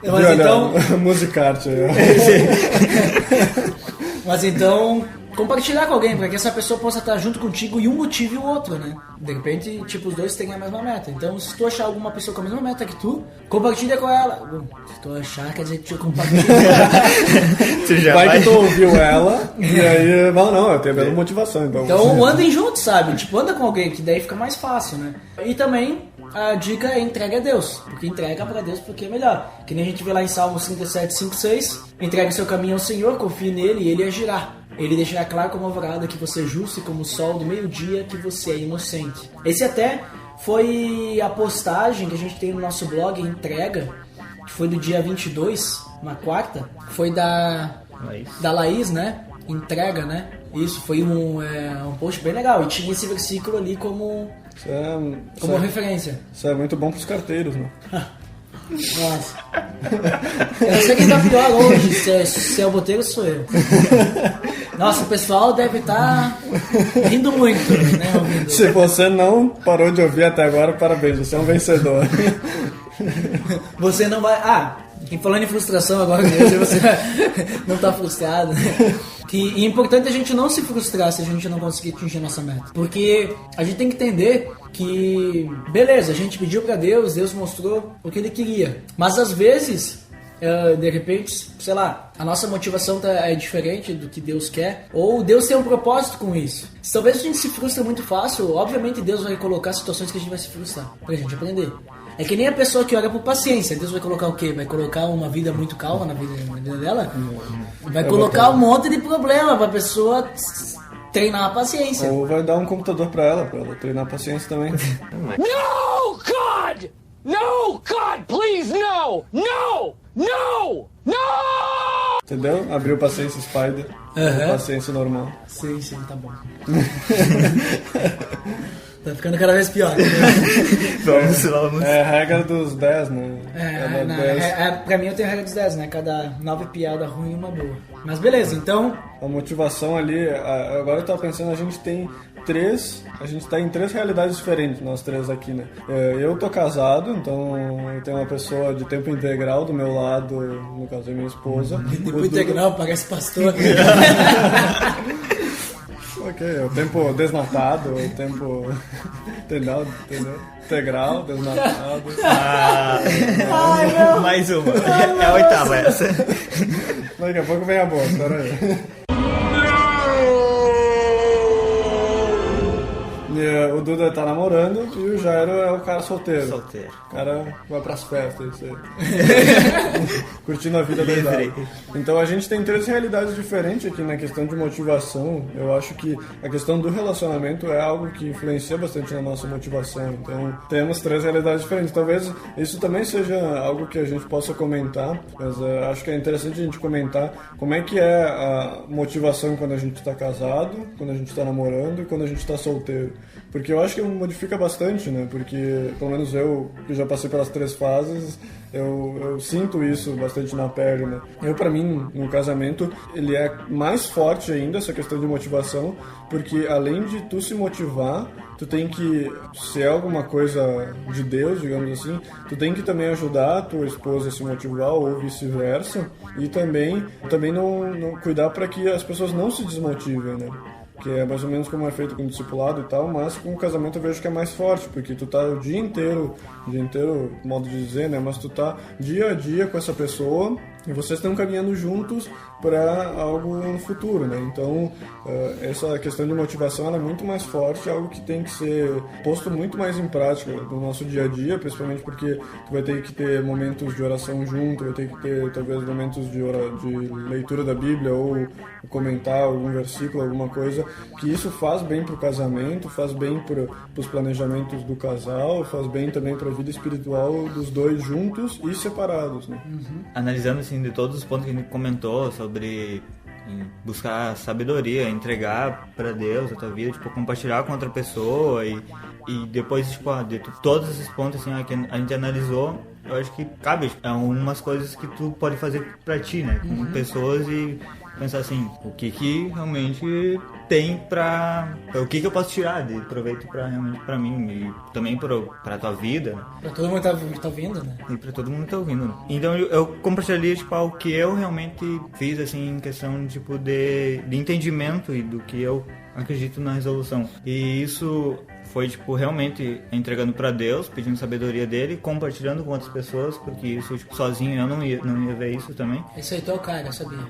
Speaker 4: Mas então...
Speaker 6: Musicarte.
Speaker 4: Mas então... compartilhar com alguém, para que essa pessoa possa estar junto contigo e um motive o outro, né? De repente, tipo, os dois têm a mesma meta. Então, se tu achar alguma pessoa com a mesma meta que tu, compartilha com ela. Bom, se tu achar, quer dizer que tu compartilha.
Speaker 6: Vai que tu ouviu ela, e aí, não, eu tenho a mesma motivação.
Speaker 4: Então, andem juntos, sabe? Tipo, anda com alguém, que daí fica mais fácil, né? E também, a dica é entregue a Deus. Porque entrega pra Deus porque é melhor. Que nem a gente vê lá em Salmos 37, 5, 6. Entregue seu caminho ao Senhor, confie nele e ele agirá. Ele deixará claro como alvorada que você é justo e como o sol do meio-dia que você é inocente. Esse até foi a postagem que a gente tem no nosso blog, entrega, que foi do dia 22, uma quarta. Foi da Laís, né? Entrega, né? Isso, foi um post bem legal. E tinha esse versículo ali como referência.
Speaker 6: Isso é muito bom pros carteiros, né?
Speaker 4: Nossa. Eu não sei quem tá pior hoje, se é o boteiro ou sou eu. Nossa, o pessoal deve estar rindo muito, né? Ouvindo.
Speaker 6: Se você não parou de ouvir até agora, parabéns, você é um vencedor.
Speaker 4: Você não vai... e falando em frustração agora, você não tá frustrado, né? E é importante a gente não se frustrar se a gente não conseguir atingir nossa meta. Porque a gente tem que entender que, beleza, a gente pediu pra Deus, Deus mostrou o que Ele queria. Mas às vezes, de repente, sei lá, a nossa motivação é diferente do que Deus quer. Ou Deus tem um propósito com isso. Se talvez a gente se frustra muito fácil, obviamente Deus vai colocar situações que a gente vai se frustrar pra gente aprender. É que nem a pessoa que ora por paciência. Deus vai colocar o quê? Vai colocar uma vida muito calma na vida dela? Vai colocar um monte de problema pra pessoa treinar a paciência.
Speaker 6: Ou vai dar um computador pra ela treinar a paciência também.
Speaker 3: No, God! No, God, please, no! No! No! No!
Speaker 6: Entendeu? Abriu paciência Spider. Paciência normal.
Speaker 4: Sim, tá bom. Tá ficando cada vez pior.
Speaker 5: Vamos.
Speaker 6: É a regra dos 10, né? Cada 10.
Speaker 4: Pra mim eu tenho a regra dos 10, né? Cada 9 piadas ruim e uma boa. Mas beleza, então...
Speaker 6: A motivação ali, agora eu tava pensando, a gente tá em 3 realidades diferentes, nós 3 aqui, né? Eu tô casado, então eu tenho uma pessoa de tempo integral do meu lado, no caso é minha esposa.
Speaker 4: Tempo integral, parece pastor.
Speaker 6: Ok, o tempo desnatado, o tempo entendeu? Integral, desnatado.
Speaker 5: Mais uma. É a 8ª essa.
Speaker 6: Daqui a pouco vem a boa, espera aí. O Duda tá namorando e o Jairo é o cara solteiro. O cara vai pras festas, isso aí. Curtindo a vida dele. Então a gente tem 3 realidades diferentes aqui na questão de motivação. Eu acho que a questão do relacionamento é algo que influencia bastante na nossa motivação. Então temos 3 realidades diferentes. Talvez isso também seja algo que a gente possa comentar, mas acho que é interessante a gente comentar como é que é a motivação quando a gente está casado, quando a gente está namorando e quando a gente está solteiro. Porque eu acho que modifica bastante, né? Porque, pelo menos eu, que já passei pelas 3 fases, eu sinto isso bastante na pele, né? Pra mim, no casamento, ele é mais forte ainda, essa questão de motivação, porque além de tu se motivar, tu tem que, se é alguma coisa de Deus, digamos assim, tu tem que também ajudar a tua esposa a se motivar ou vice-versa, e também não cuidar para que as pessoas não se desmotivem, né? Que é mais ou menos como é feito com o discipulado e tal, mas com o casamento eu vejo que é mais forte, porque tu tá o dia inteiro, modo de dizer, né, mas tu tá dia a dia com essa pessoa e vocês estão caminhando juntos para algo no futuro, né? Então, essa questão de motivação ela é muito mais forte, é algo que tem que ser posto muito mais em prática no nosso dia a dia, principalmente porque tu vai ter que ter momentos de oração junto, vai ter que ter talvez momentos de leitura da Bíblia ou comentar algum versículo, alguma coisa, que isso faz bem pro casamento, faz bem pros planejamentos do casal, faz bem também pra vida espiritual dos dois juntos e separados, né?
Speaker 5: Analisando assim de todos os pontos que a gente comentou sobre buscar sabedoria, entregar pra Deus a tua vida, tipo, compartilhar com outra pessoa e depois, tipo, de todos esses pontos assim, que a gente analisou, eu acho que cabe umas coisas que tu pode fazer pra ti, né, com pessoas e pensar assim, o que realmente tem o que eu posso tirar de proveito realmente pra mim e também pra tua vida, né?
Speaker 4: Pra todo mundo que tá ouvindo, né?
Speaker 5: E pra todo mundo que tá ouvindo, né? Então eu compartilharia, tipo, o que eu realmente fiz, assim, em questão, tipo, de entendimento e do que eu acredito na resolução. E isso foi, tipo, realmente entregando pra Deus, pedindo sabedoria dele, compartilhando com outras pessoas, porque isso, tipo, sozinho eu não ia ver isso também.
Speaker 4: Esse aí o cara, eu sabia.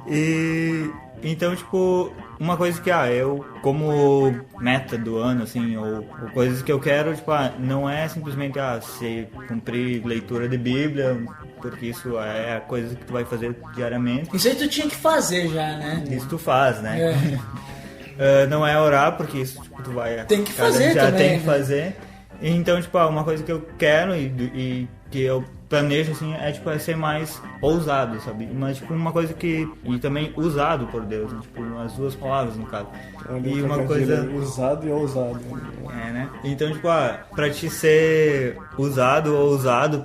Speaker 5: E então, tipo, uma coisa que eu, como meta do ano, assim, ou coisas que eu quero, tipo, não é simplesmente se cumprir leitura de Bíblia, porque isso é a coisa que tu vai fazer diariamente.
Speaker 4: Isso aí tu tinha que fazer já, né?
Speaker 5: Isso tu faz, né? Não é orar, porque isso, tipo, tu vai...
Speaker 4: Tem que fazer
Speaker 5: já
Speaker 4: também,
Speaker 5: tem que fazer. Então, tipo, uma coisa que eu quero e que eu planejo, assim, é ser mais ousado, sabe? Mas, tipo, uma coisa que... E também usado por Deus, né? Tipo, as duas palavras, no caso. E uma coisa...
Speaker 6: Usado e ousado.
Speaker 5: Né? Então, tipo, pra te ser usado ou ousado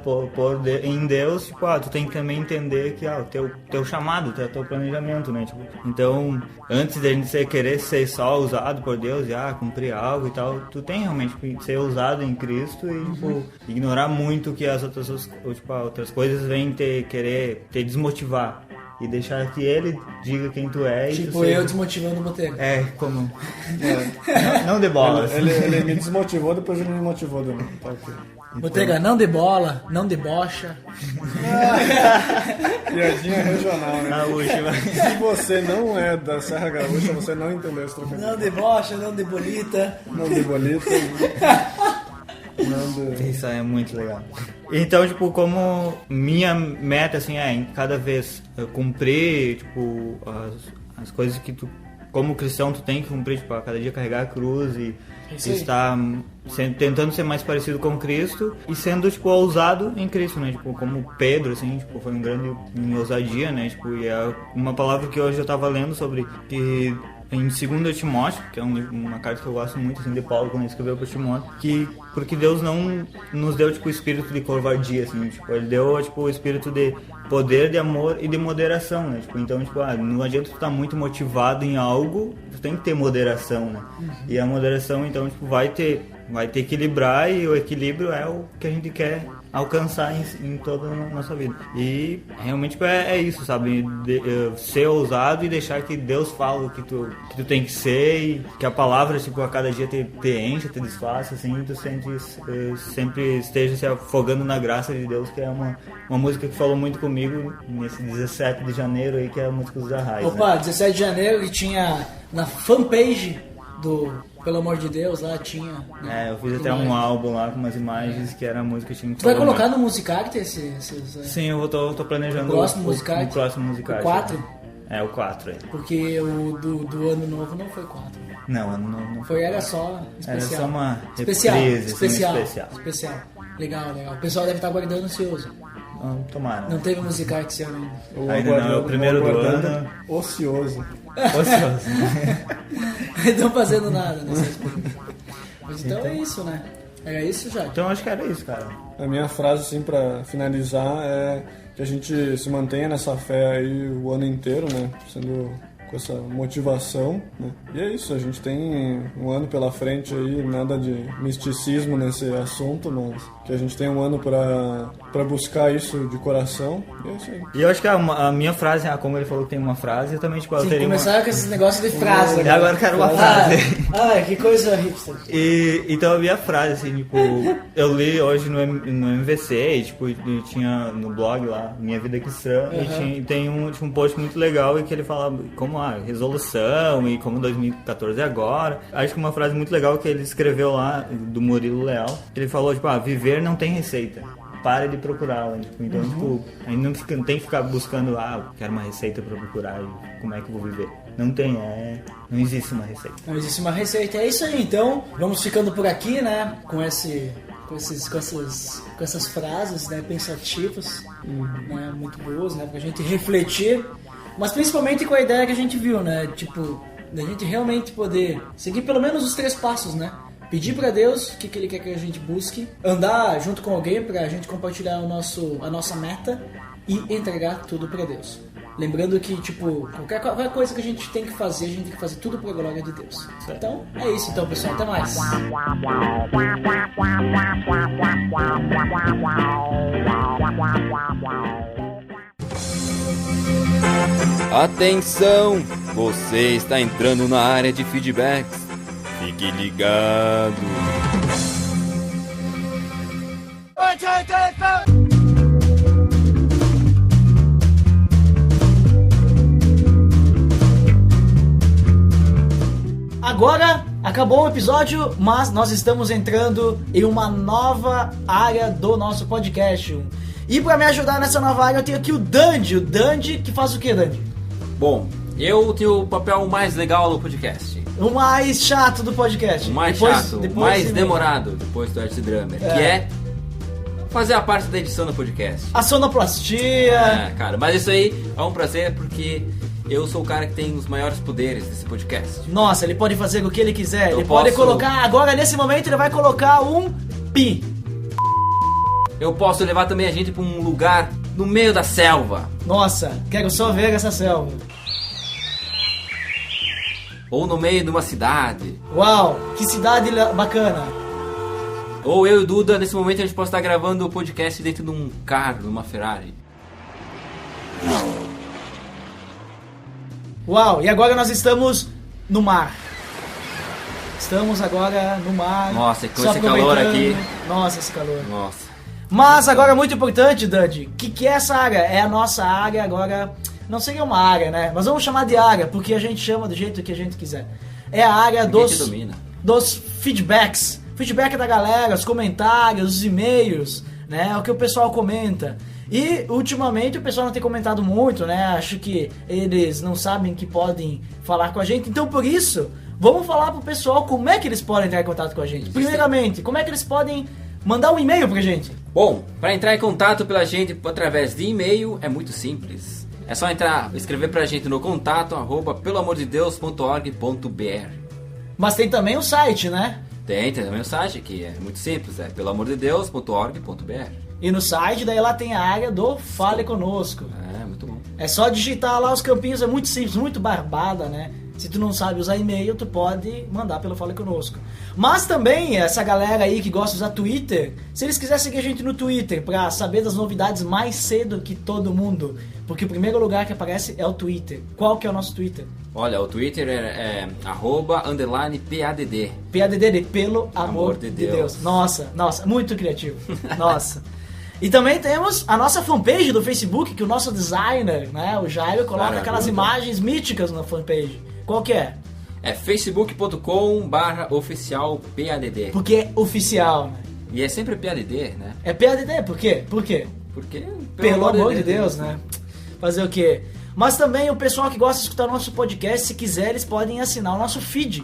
Speaker 5: em Deus, tipo, tu tem que também entender que, o teu chamado, o teu planejamento, né? Tipo, então, antes de a gente querer ser só usado por Deus e, cumprir algo e tal, tu tem realmente que ser usado em Cristo e, tipo, ignorar muito que as outras coisas vêm querer te desmotivar e deixar que ele diga quem tu é.
Speaker 4: Tipo, eu desmotivando o Botega.
Speaker 5: Como... Não dê bola.
Speaker 6: Ele me desmotivou, depois ele me motivou. Tá, okay.
Speaker 4: Botega, não dê bola, não debocha.
Speaker 6: Piadinha regional, né?
Speaker 5: A última.
Speaker 6: Se você não é da Serra Gaúcha, você não entendeu esse trocadilho.
Speaker 4: Não debocha, não debolita.
Speaker 6: Não debolita.
Speaker 5: Isso é muito legal. Então, tipo, como minha meta, assim, em cada vez cumprir, tipo, as coisas que tu, como cristão, tu tem que cumprir, tipo, a cada dia carregar a cruz e estar tentando ser mais parecido com Cristo e sendo, tipo, ousado em Cristo, né? Tipo, como Pedro, assim, tipo, foi um grande em ousadia, né? Tipo, e é uma palavra que hoje eu tava lendo sobre que em 2 Timóteo, que é uma carta que eu gosto muito, assim, de Paulo, quando ele escreveu para Timóteo, porque Deus não nos deu, tipo, o espírito de covardia, assim, tipo, ele deu, tipo, o espírito de poder, de amor e de moderação, né, tipo, então, tipo, não adianta tu estar muito motivado em algo, tu tem que ter moderação, né, e a moderação, então, tipo, vai ter que equilibrar, e o equilíbrio é o que a gente quer alcançar em toda a nossa vida. E realmente tipo, é isso, sabe? Ser ousado e deixar que Deus fale o que tu tem que ser, e que a palavra tipo, a cada dia te enche, te desfaça, assim, e tu sempre esteja se afogando na graça de Deus, que é uma música que falou muito comigo nesse 17 de janeiro aí, que é a música dos Arrais.
Speaker 4: Opa,
Speaker 5: né?
Speaker 4: 17 de janeiro, que tinha na fanpage do Pelo Amor de Deus, lá tinha... Né,
Speaker 5: eu fiz até um álbum lá com umas imagens que era a música que tinha que
Speaker 4: Tu vai colocar no Musicarte esses...
Speaker 5: Sim, eu tô planejando
Speaker 4: o próximo Musicarte?
Speaker 5: O próximo Musicarte.
Speaker 4: O 4?
Speaker 5: É, o 4 aí.
Speaker 4: Porque o do Ano Novo não foi 4.
Speaker 5: Não, Ano Novo não
Speaker 4: foi. Era só especial.
Speaker 5: Era só uma
Speaker 4: especial.
Speaker 5: Especial.
Speaker 4: Legal. O pessoal deve estar aguardando ansioso.
Speaker 5: Tomara.
Speaker 4: Não teve Musicarte esse ano ainda.
Speaker 5: Ainda não, é o primeiro do ano.
Speaker 6: Ocioso.
Speaker 4: Não estão fazendo nada nessas coisas. Mas então é isso, né? Era isso já.
Speaker 5: Então acho que era isso, cara.
Speaker 6: A minha frase, assim, pra finalizar é que a gente se mantenha nessa fé aí o ano inteiro, né? Sendo com essa motivação, né? E é isso, a gente tem um ano pela frente aí, nada de misticismo nesse assunto, mas que a gente tem um ano pra buscar isso de coração, e é isso aí.
Speaker 5: E eu acho que a minha frase, como ele falou que tem uma frase, eu também tipo,
Speaker 4: Sim,
Speaker 5: teria
Speaker 4: começaram com esses negócios de frase.
Speaker 5: Agora eu quero uma frase.
Speaker 4: Que coisa hipster.
Speaker 5: Então a minha frase, assim, tipo, eu li hoje no MVC, e tipo, e tinha no blog lá, Minha Vida Cristã, e tem um post muito legal, e que ele fala como a resolução, e como 2014 é agora. Acho que uma frase muito legal que ele escreveu lá, do Murilo Leal, ele falou, tipo, viver não tem receita. Pare de procurá-la. Tipo, então, tipo, a gente não tem que ficar buscando, quero uma receita pra procurar e como é que eu vou viver. Não tem, não existe uma receita.
Speaker 4: Não existe uma receita. É isso aí, então. Vamos ficando por aqui, né? Com essas frases, né, pensativas, né, muito boas, né, pra gente refletir. Mas principalmente com a ideia que a gente viu, né? Tipo, da gente realmente poder seguir pelo menos os 3 passos, né? Pedir pra Deus o que Ele quer que a gente busque, andar junto com alguém pra gente compartilhar a nossa meta e entregar tudo pra Deus. Lembrando que, tipo, qualquer coisa que a gente tem que fazer, a gente tem que fazer tudo pra glória de Deus. Então, é isso então, pessoal. Até mais.
Speaker 7: Atenção! Você está entrando na área de feedbacks. Fique ligado.
Speaker 4: Agora acabou o episódio, mas nós estamos entrando em uma nova área do nosso podcast. E para me ajudar nessa nova área eu tenho aqui o Dandy. O Dandy que faz o que, Dandy?
Speaker 8: Bom, eu tenho o papel mais legal no podcast.
Speaker 4: O mais chato do podcast.
Speaker 8: O mais chato, o mais demorado depois do Arte Drummer, que é fazer a parte da edição do podcast.
Speaker 4: A sonoplastia.
Speaker 8: Cara, mas isso aí é um prazer porque eu sou o cara que tem os maiores poderes desse podcast.
Speaker 4: Nossa, ele pode fazer o que ele quiser. Ele pode colocar, agora nesse momento ele vai colocar um pi.
Speaker 8: Eu posso levar também a gente pra um lugar no meio da selva.
Speaker 4: Nossa, quero só ver essa selva.
Speaker 8: Ou no meio de uma cidade.
Speaker 4: Uau, que cidade bacana.
Speaker 8: Ou eu e o Duda, nesse momento, a gente pode estar gravando o podcast dentro de um carro, numa Ferrari.
Speaker 4: Uau, e agora nós estamos no mar. Estamos agora no mar.
Speaker 8: Nossa, com esse calor aqui.
Speaker 4: Nossa, esse calor.
Speaker 8: Nossa.
Speaker 4: Mas agora, muito importante, Dandy, o que é essa área? É a nossa área agora. Não seria uma área, né? Mas vamos chamar de área, porque a gente chama do jeito que a gente quiser. É a área dos feedbacks. Feedback da galera, os comentários, os e-mails, né? O que o pessoal comenta. E, ultimamente, o pessoal não tem comentado muito, né? Acho que eles não sabem que podem falar com a gente. Então, por isso, vamos falar pro pessoal como é que eles podem entrar em contato com a gente. Primeiramente, como é que eles podem mandar um e-mail pra gente?
Speaker 8: Bom, para entrar em contato pela gente através de e-mail é muito simples. É só escrever pra gente no contato @peloamordedeus.org.br.
Speaker 4: Mas tem também o site, né?
Speaker 8: Tem também o site, que é muito simples, é peloamordedeus.org.br.
Speaker 4: E no site, daí lá tem a área do Fale Conosco.
Speaker 8: É, muito bom.
Speaker 4: É só digitar lá os campinhos, é muito simples, muito barbada, né? Se tu não sabe usar e-mail, tu pode mandar pelo Fale Conosco. Mas também, essa galera aí que gosta de usar Twitter, se eles quiserem seguir a gente no Twitter pra saber das novidades mais cedo que todo mundo, porque o primeiro lugar que aparece é o Twitter. Qual que é o nosso Twitter?
Speaker 8: Olha, o Twitter é @_PADD.
Speaker 4: PADD de pelo amor de Deus. Nossa, muito criativo. Nossa. E também temos a nossa fanpage do Facebook, que o nosso designer, né, o Jairo, coloca aquelas imagens míticas na fanpage. Qual que é?
Speaker 8: É facebook.com/oficialpadd.
Speaker 4: Porque é oficial, né?
Speaker 8: E é sempre PADD, né?
Speaker 4: É PADD, por quê? Por quê?
Speaker 8: Porque,
Speaker 4: Pelo amor de Deus, né? Fazer o quê? Mas também o pessoal que gosta de escutar o nosso podcast, se quiser, eles podem assinar o nosso feed.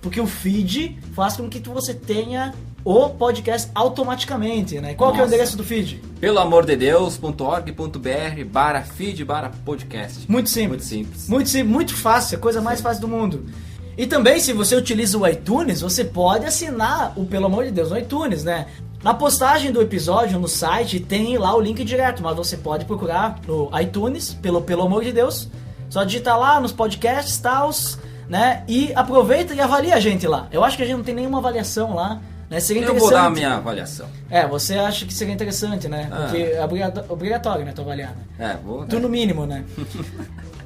Speaker 4: Porque o feed faz com que você tenha o podcast automaticamente, né? Qual que é o endereço do feed?
Speaker 8: peloamordedeus.org.br/feed/podcast.
Speaker 4: Muito simples. Muito simples, muito fácil, a coisa mais fácil do mundo. E também, se você utiliza o iTunes, você pode assinar o Pelo Amor de Deus no iTunes, né? Na postagem do episódio no site tem lá o link direto, mas você pode procurar no iTunes, pelo Amor de Deus. Só digitar lá nos podcasts, tals, né? E aproveita e avalia a gente lá. Eu acho que a gente não tem nenhuma avaliação lá, né? Seria
Speaker 8: Eu
Speaker 4: interessante.
Speaker 8: vou dar a minha avaliação.
Speaker 4: Você acha que seria interessante, né? Porque é obrigatório, né? Tu avaliar, né?
Speaker 8: Vou.
Speaker 4: Tu no mínimo, né?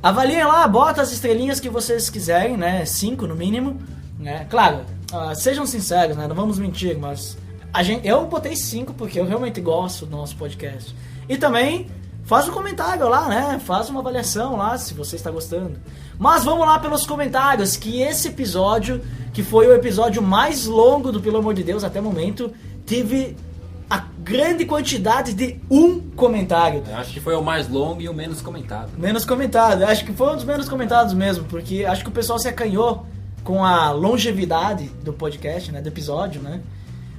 Speaker 4: Avaliem lá, bota as estrelinhas que vocês quiserem, né? 5 no mínimo, né? Claro, sejam sinceros, né? Não vamos mentir, mas eu botei 5 porque eu realmente gosto do nosso podcast. E também faz um comentário lá, né? Faz uma avaliação lá se você está gostando. Mas vamos lá pelos comentários, que esse episódio, que foi o episódio mais longo do Pelo Amor de Deus até o momento, teve a grande quantidade de um comentário.
Speaker 8: Eu acho que foi o mais longo e o menos comentado.
Speaker 4: Menos comentado, acho que foi um dos menos comentados mesmo, porque acho que o pessoal se acanhou com a longevidade do podcast, né, do episódio, né?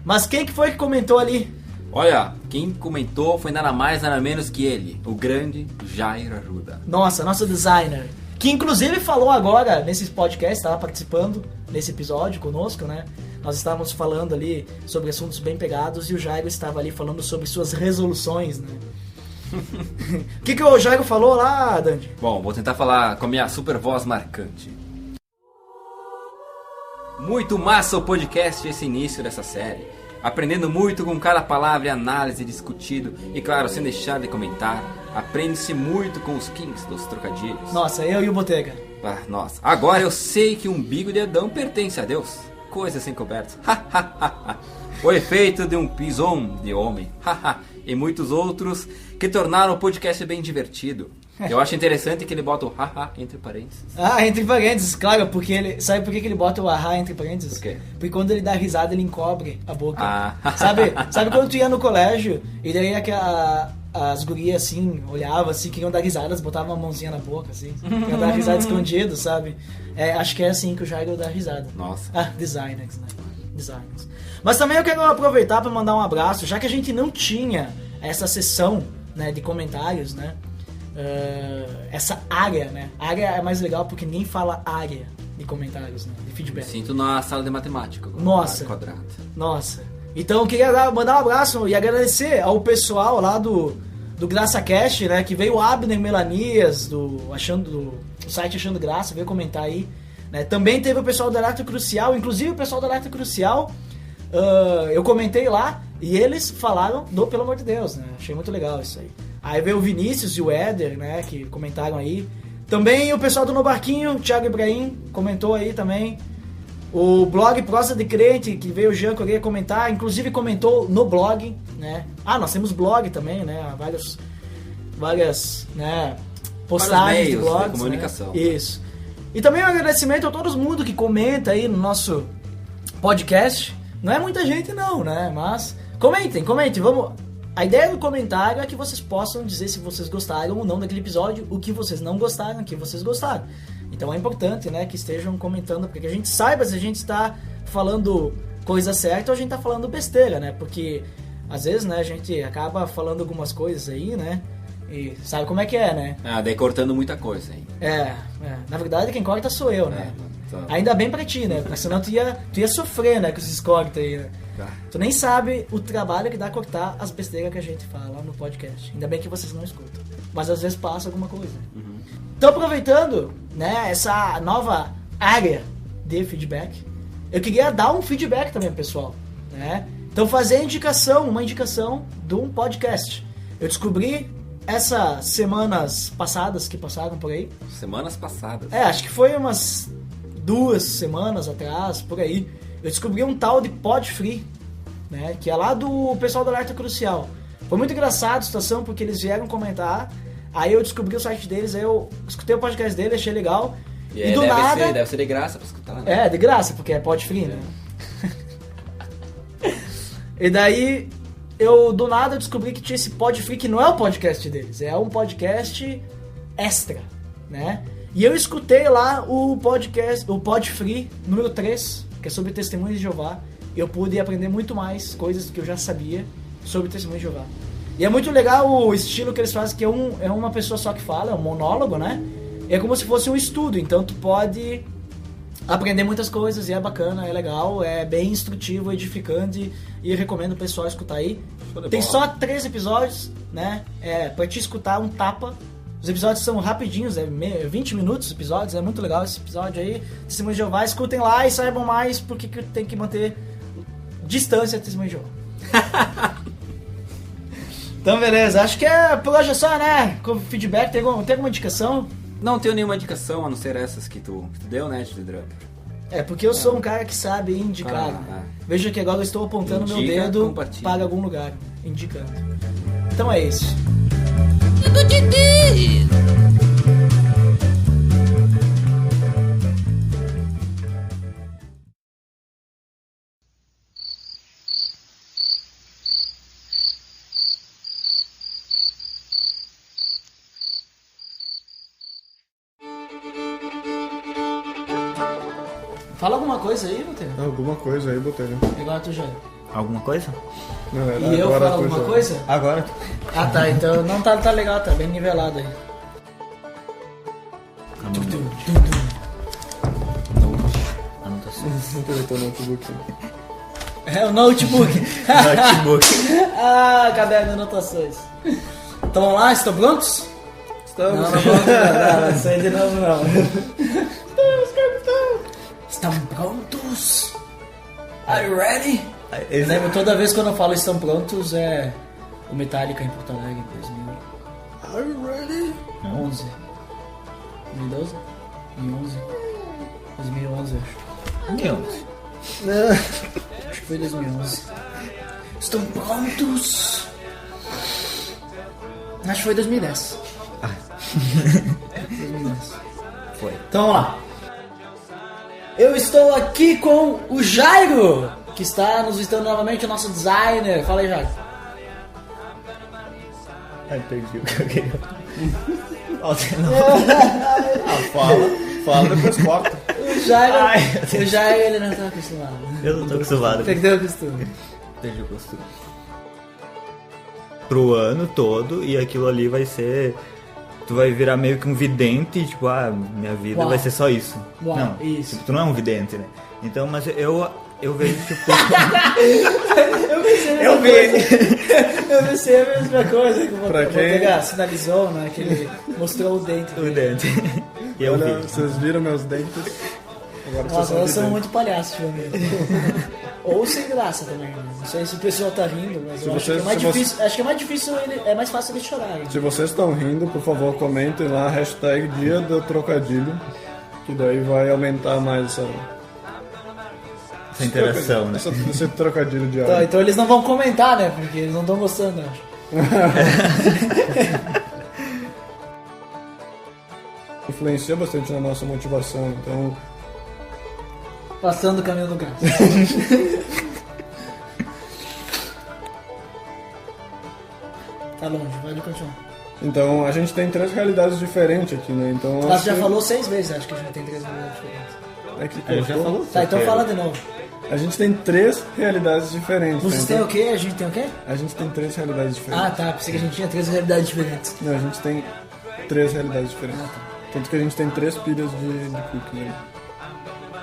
Speaker 4: Mas quem que foi que comentou ali?
Speaker 8: Olha, quem comentou foi nada mais, nada menos que ele, o grande Jairo Arruda.
Speaker 4: Nossa, nosso designer, que inclusive falou agora nesse podcast, estava participando nesse episódio conosco, né? Nós estávamos falando ali sobre assuntos bem pegados e o Jairo estava ali falando sobre suas resoluções, né? O que o Jairo falou lá, Dandy?
Speaker 8: Bom, vou tentar falar com a minha super voz marcante. Muito massa o podcast esse início dessa série. Aprendendo muito com cada palavra e análise discutido. E claro, sem deixar de comentar, aprende-se muito com os kings dos trocadilhos.
Speaker 4: Nossa, eu e o Botega.
Speaker 8: Nossa, agora eu sei que o umbigo de Adão pertence a Deus. Coisas sem cobertas. O efeito de um pison de homem. E muitos outros que tornaram o podcast bem divertido. Eu acho interessante que ele bota o haha entre parênteses.
Speaker 4: Entre parênteses, claro, porque ele... Sabe por que ele bota o haha entre parênteses?
Speaker 8: Por quê?
Speaker 4: Porque quando ele dá risada, ele encobre a boca. Sabe quando tu ia no colégio e daí as gurias assim, olhavam assim, queriam dar risada, elas botavam uma mãozinha na boca, assim, queriam dar risada escondido, sabe? Acho que é assim que o Jairo dá risada.
Speaker 8: Nossa.
Speaker 4: Designers, né? Designers. Mas também eu quero aproveitar para mandar um abraço, já que a gente não tinha essa sessão, né, de comentários, né? Essa área, né? A área é mais legal porque ninguém fala área de comentários, né? De feedback.
Speaker 8: Me sinto na sala de matemática.
Speaker 4: Nossa.
Speaker 8: Quadrado. Nossa.
Speaker 4: Então eu queria mandar um abraço e agradecer ao pessoal lá do GraçaCast, né? Que veio o Abner Melanias, do site Achando Graça, veio comentar aí. Né? Também teve o pessoal do Alerta Crucial, inclusive o pessoal do Alerta Crucial, eu comentei lá e eles falaram do Pelo Amor de Deus, né? Achei muito legal isso aí. Aí veio o Vinícius e o Éder, né, que comentaram aí. Também o pessoal do No Barquinho, o Thiago Ibrahim, comentou aí também. O blog Prosa de Crente, que veio o Jean Correia comentar, inclusive comentou no blog, né. Nós temos blog também, né, várias, né, postagens de blogs,
Speaker 8: de comunicação.
Speaker 4: Né? Isso. E também um agradecimento a todo mundo que comenta aí no nosso podcast. Não é muita gente não, né, mas comentem, vamos... A ideia do comentário é que vocês possam dizer se vocês gostaram ou não daquele episódio, o que vocês não gostaram, o que vocês gostaram. Então é importante, né, que estejam comentando, porque a gente saiba se a gente está falando coisa certa ou a gente está falando besteira, né? Porque às vezes, né, a gente acaba falando algumas coisas aí, né, E sabe como é que é, né?
Speaker 8: Ah, daí cortando muita coisa, hein?
Speaker 4: Na verdade quem corta sou eu, né?
Speaker 8: Tá.
Speaker 4: Ainda bem pra ti, né? Porque senão tu ia sofrer, né, com esses cortes aí, né?
Speaker 8: Tá.
Speaker 4: Tu nem sabe o trabalho que dá cortar as besteiras que a gente fala no podcast. Ainda bem que vocês não escutam. Mas às vezes passa alguma coisa. Então, aproveitando, né, essa nova área de feedback, eu queria dar um feedback também, pessoal, né? Então, fazer uma indicação de um podcast. Eu descobri essas semanas passadas que passaram por aí.
Speaker 8: Semanas passadas.
Speaker 4: Acho que foi umas 2 semanas atrás, por aí. Eu descobri um tal de Podfree, né? Que é lá do pessoal do Alerta Crucial. Foi muito engraçado a situação, porque eles vieram comentar. Aí eu descobri o site deles, aí eu escutei o podcast dele, achei legal. E do nada...
Speaker 8: Deve ser de graça pra escutar, né?
Speaker 4: de graça, porque é Podfree, né? E daí, eu do nada descobri que tinha esse Podfree, que não é o podcast deles, é um podcast extra, né? E eu escutei lá o podcast, o Podfree número 3, que é sobre Testemunhos de Jeová. E eu pude aprender muito mais coisas do que eu já sabia sobre Testemunhos de Jeová. E é muito legal o estilo que eles fazem, que é uma pessoa só que fala, é um monólogo, né? É como se fosse um estudo, então tu pode aprender muitas coisas e é bacana, é legal, é bem instrutivo, edificante e recomendo o pessoal escutar aí. Tem só 3 episódios, né? Pra te escutar um tapa. Os episódios são rapidinhos, 20 minutos os episódios, é muito legal esse episódio aí. Testemunho de Jeová, escutem lá e saibam mais porque que tem que manter distância do Testemunho de Jeová. Então beleza, acho que por hoje é só, né? Com feedback, tem alguma indicação?
Speaker 8: Não tenho nenhuma indicação, a não ser essas que tu deu, né, de Drummer?
Speaker 4: Porque eu sou um cara que sabe indicar. Veja que agora eu estou apontando meu dedo para algum lugar, indicando. Então é isso. Fala alguma coisa aí, Botelho?
Speaker 6: Alguma coisa aí, Botelho.
Speaker 4: Agora tu já.
Speaker 5: Alguma coisa?
Speaker 6: Não,
Speaker 4: e eu falo alguma coisa?
Speaker 5: Agora.
Speaker 4: Ah tá, então não tá legal, tá bem nivelado aí.
Speaker 5: Anotação.
Speaker 6: Não tem o notebook.
Speaker 4: É o notebook.
Speaker 5: Notebook.
Speaker 4: Caderno de anotações. Então vamos lá, estão prontos?
Speaker 6: Estamos.
Speaker 4: Não, isso aí de novo não. Estão prontos? Are you ready? Eu lembro toda vez quando eu falo estão prontos é o Metallica em Porto Alegre em 2000.
Speaker 6: Are you ready?
Speaker 4: 11. 2012? 2011. 2011 acho. Acho que foi 2011. Estão prontos? Acho que foi 2010. 2010.
Speaker 5: Foi.
Speaker 4: Então vamos lá. Eu estou aqui com o Jairo, que está nos visitando novamente, o nosso designer. Fala aí, Jairo.
Speaker 5: Ai, perdi o que eu queria.
Speaker 6: Fala, depois corta.
Speaker 4: O Jairo, ele não está acostumado.
Speaker 5: Eu não tô acostumado.
Speaker 4: Tem que ter o costume.
Speaker 5: Desde o costume. Pro ano todo, e aquilo ali vai ser... Tu vai virar meio que um vidente, tipo, minha vida vai ser só isso.
Speaker 4: Uau,
Speaker 5: não,
Speaker 4: isso.
Speaker 5: Tipo, tu não é um vidente, né? Então, mas eu vejo, tipo...
Speaker 4: Eu pensei a mesma coisa.
Speaker 6: Pra quem...
Speaker 4: Sinalizou, né? Que ele mostrou o dente.
Speaker 5: O dente. E eu
Speaker 6: Olha,
Speaker 5: vi.
Speaker 6: vocês viram meus dentes? Agora
Speaker 4: Nossa,
Speaker 6: vocês
Speaker 4: nós
Speaker 6: são
Speaker 4: somos muito palhaços, ultimamente. Ou sem graça também. Não sei se o pessoal tá rindo, mas eu acho que é mais difícil. Acho que é mais difícil, é mais fácil eles chorarem.
Speaker 6: Se vocês estão rindo, por favor, comentem lá, hashtag Dia do Trocadilho, que daí vai aumentar mais essa
Speaker 5: interação, né?
Speaker 6: Esse trocadilho diário.
Speaker 4: Tá, então eles não vão comentar, né? Porque eles não estão gostando, eu acho.
Speaker 6: Influencia bastante na nossa motivação, então...
Speaker 4: Passando o caminho do gato. Tá longe, pode continuar.
Speaker 6: Então, a gente tem 3 realidades diferentes aqui, né? Então,
Speaker 4: Você já falou 6 vezes, acho que já tem 3 realidades diferentes.
Speaker 6: É que
Speaker 5: A gente já falou.
Speaker 4: Tá, então fala de novo.
Speaker 6: A gente tem 3 realidades diferentes.
Speaker 4: Vocês
Speaker 6: né?
Speaker 4: têm
Speaker 6: Então,
Speaker 4: o quê? A gente tem o quê?
Speaker 6: a gente tem 3 realidades diferentes.
Speaker 4: Ah, tá. Pensei que a gente tinha 3 realidades diferentes.
Speaker 6: Não, a gente tem 3 realidades diferentes. Tanto que a gente tem 3 pilhas de cookies ali.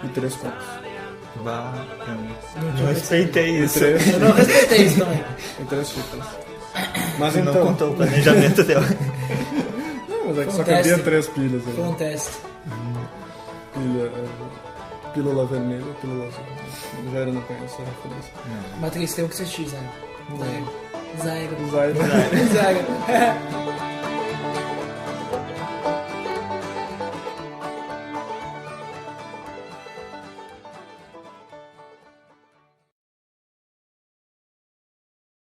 Speaker 6: E 3 copos.
Speaker 5: Bah, eu não respeitei isso.
Speaker 4: Eu não respeitei isso também.
Speaker 6: E 3 xícaras. Mas
Speaker 5: Você
Speaker 6: então...
Speaker 5: não contou o planejamento dela.
Speaker 6: Não, mas é que só
Speaker 4: Acontece.
Speaker 6: cabia 3 pilhas ali.
Speaker 4: Foi um teste.
Speaker 6: Pílula vermelha, pílula azul. O Jairo não conhece a referência.
Speaker 4: Matrix tem o que assistir, Zaga. Zaga.
Speaker 6: Zairo.
Speaker 4: Zaga.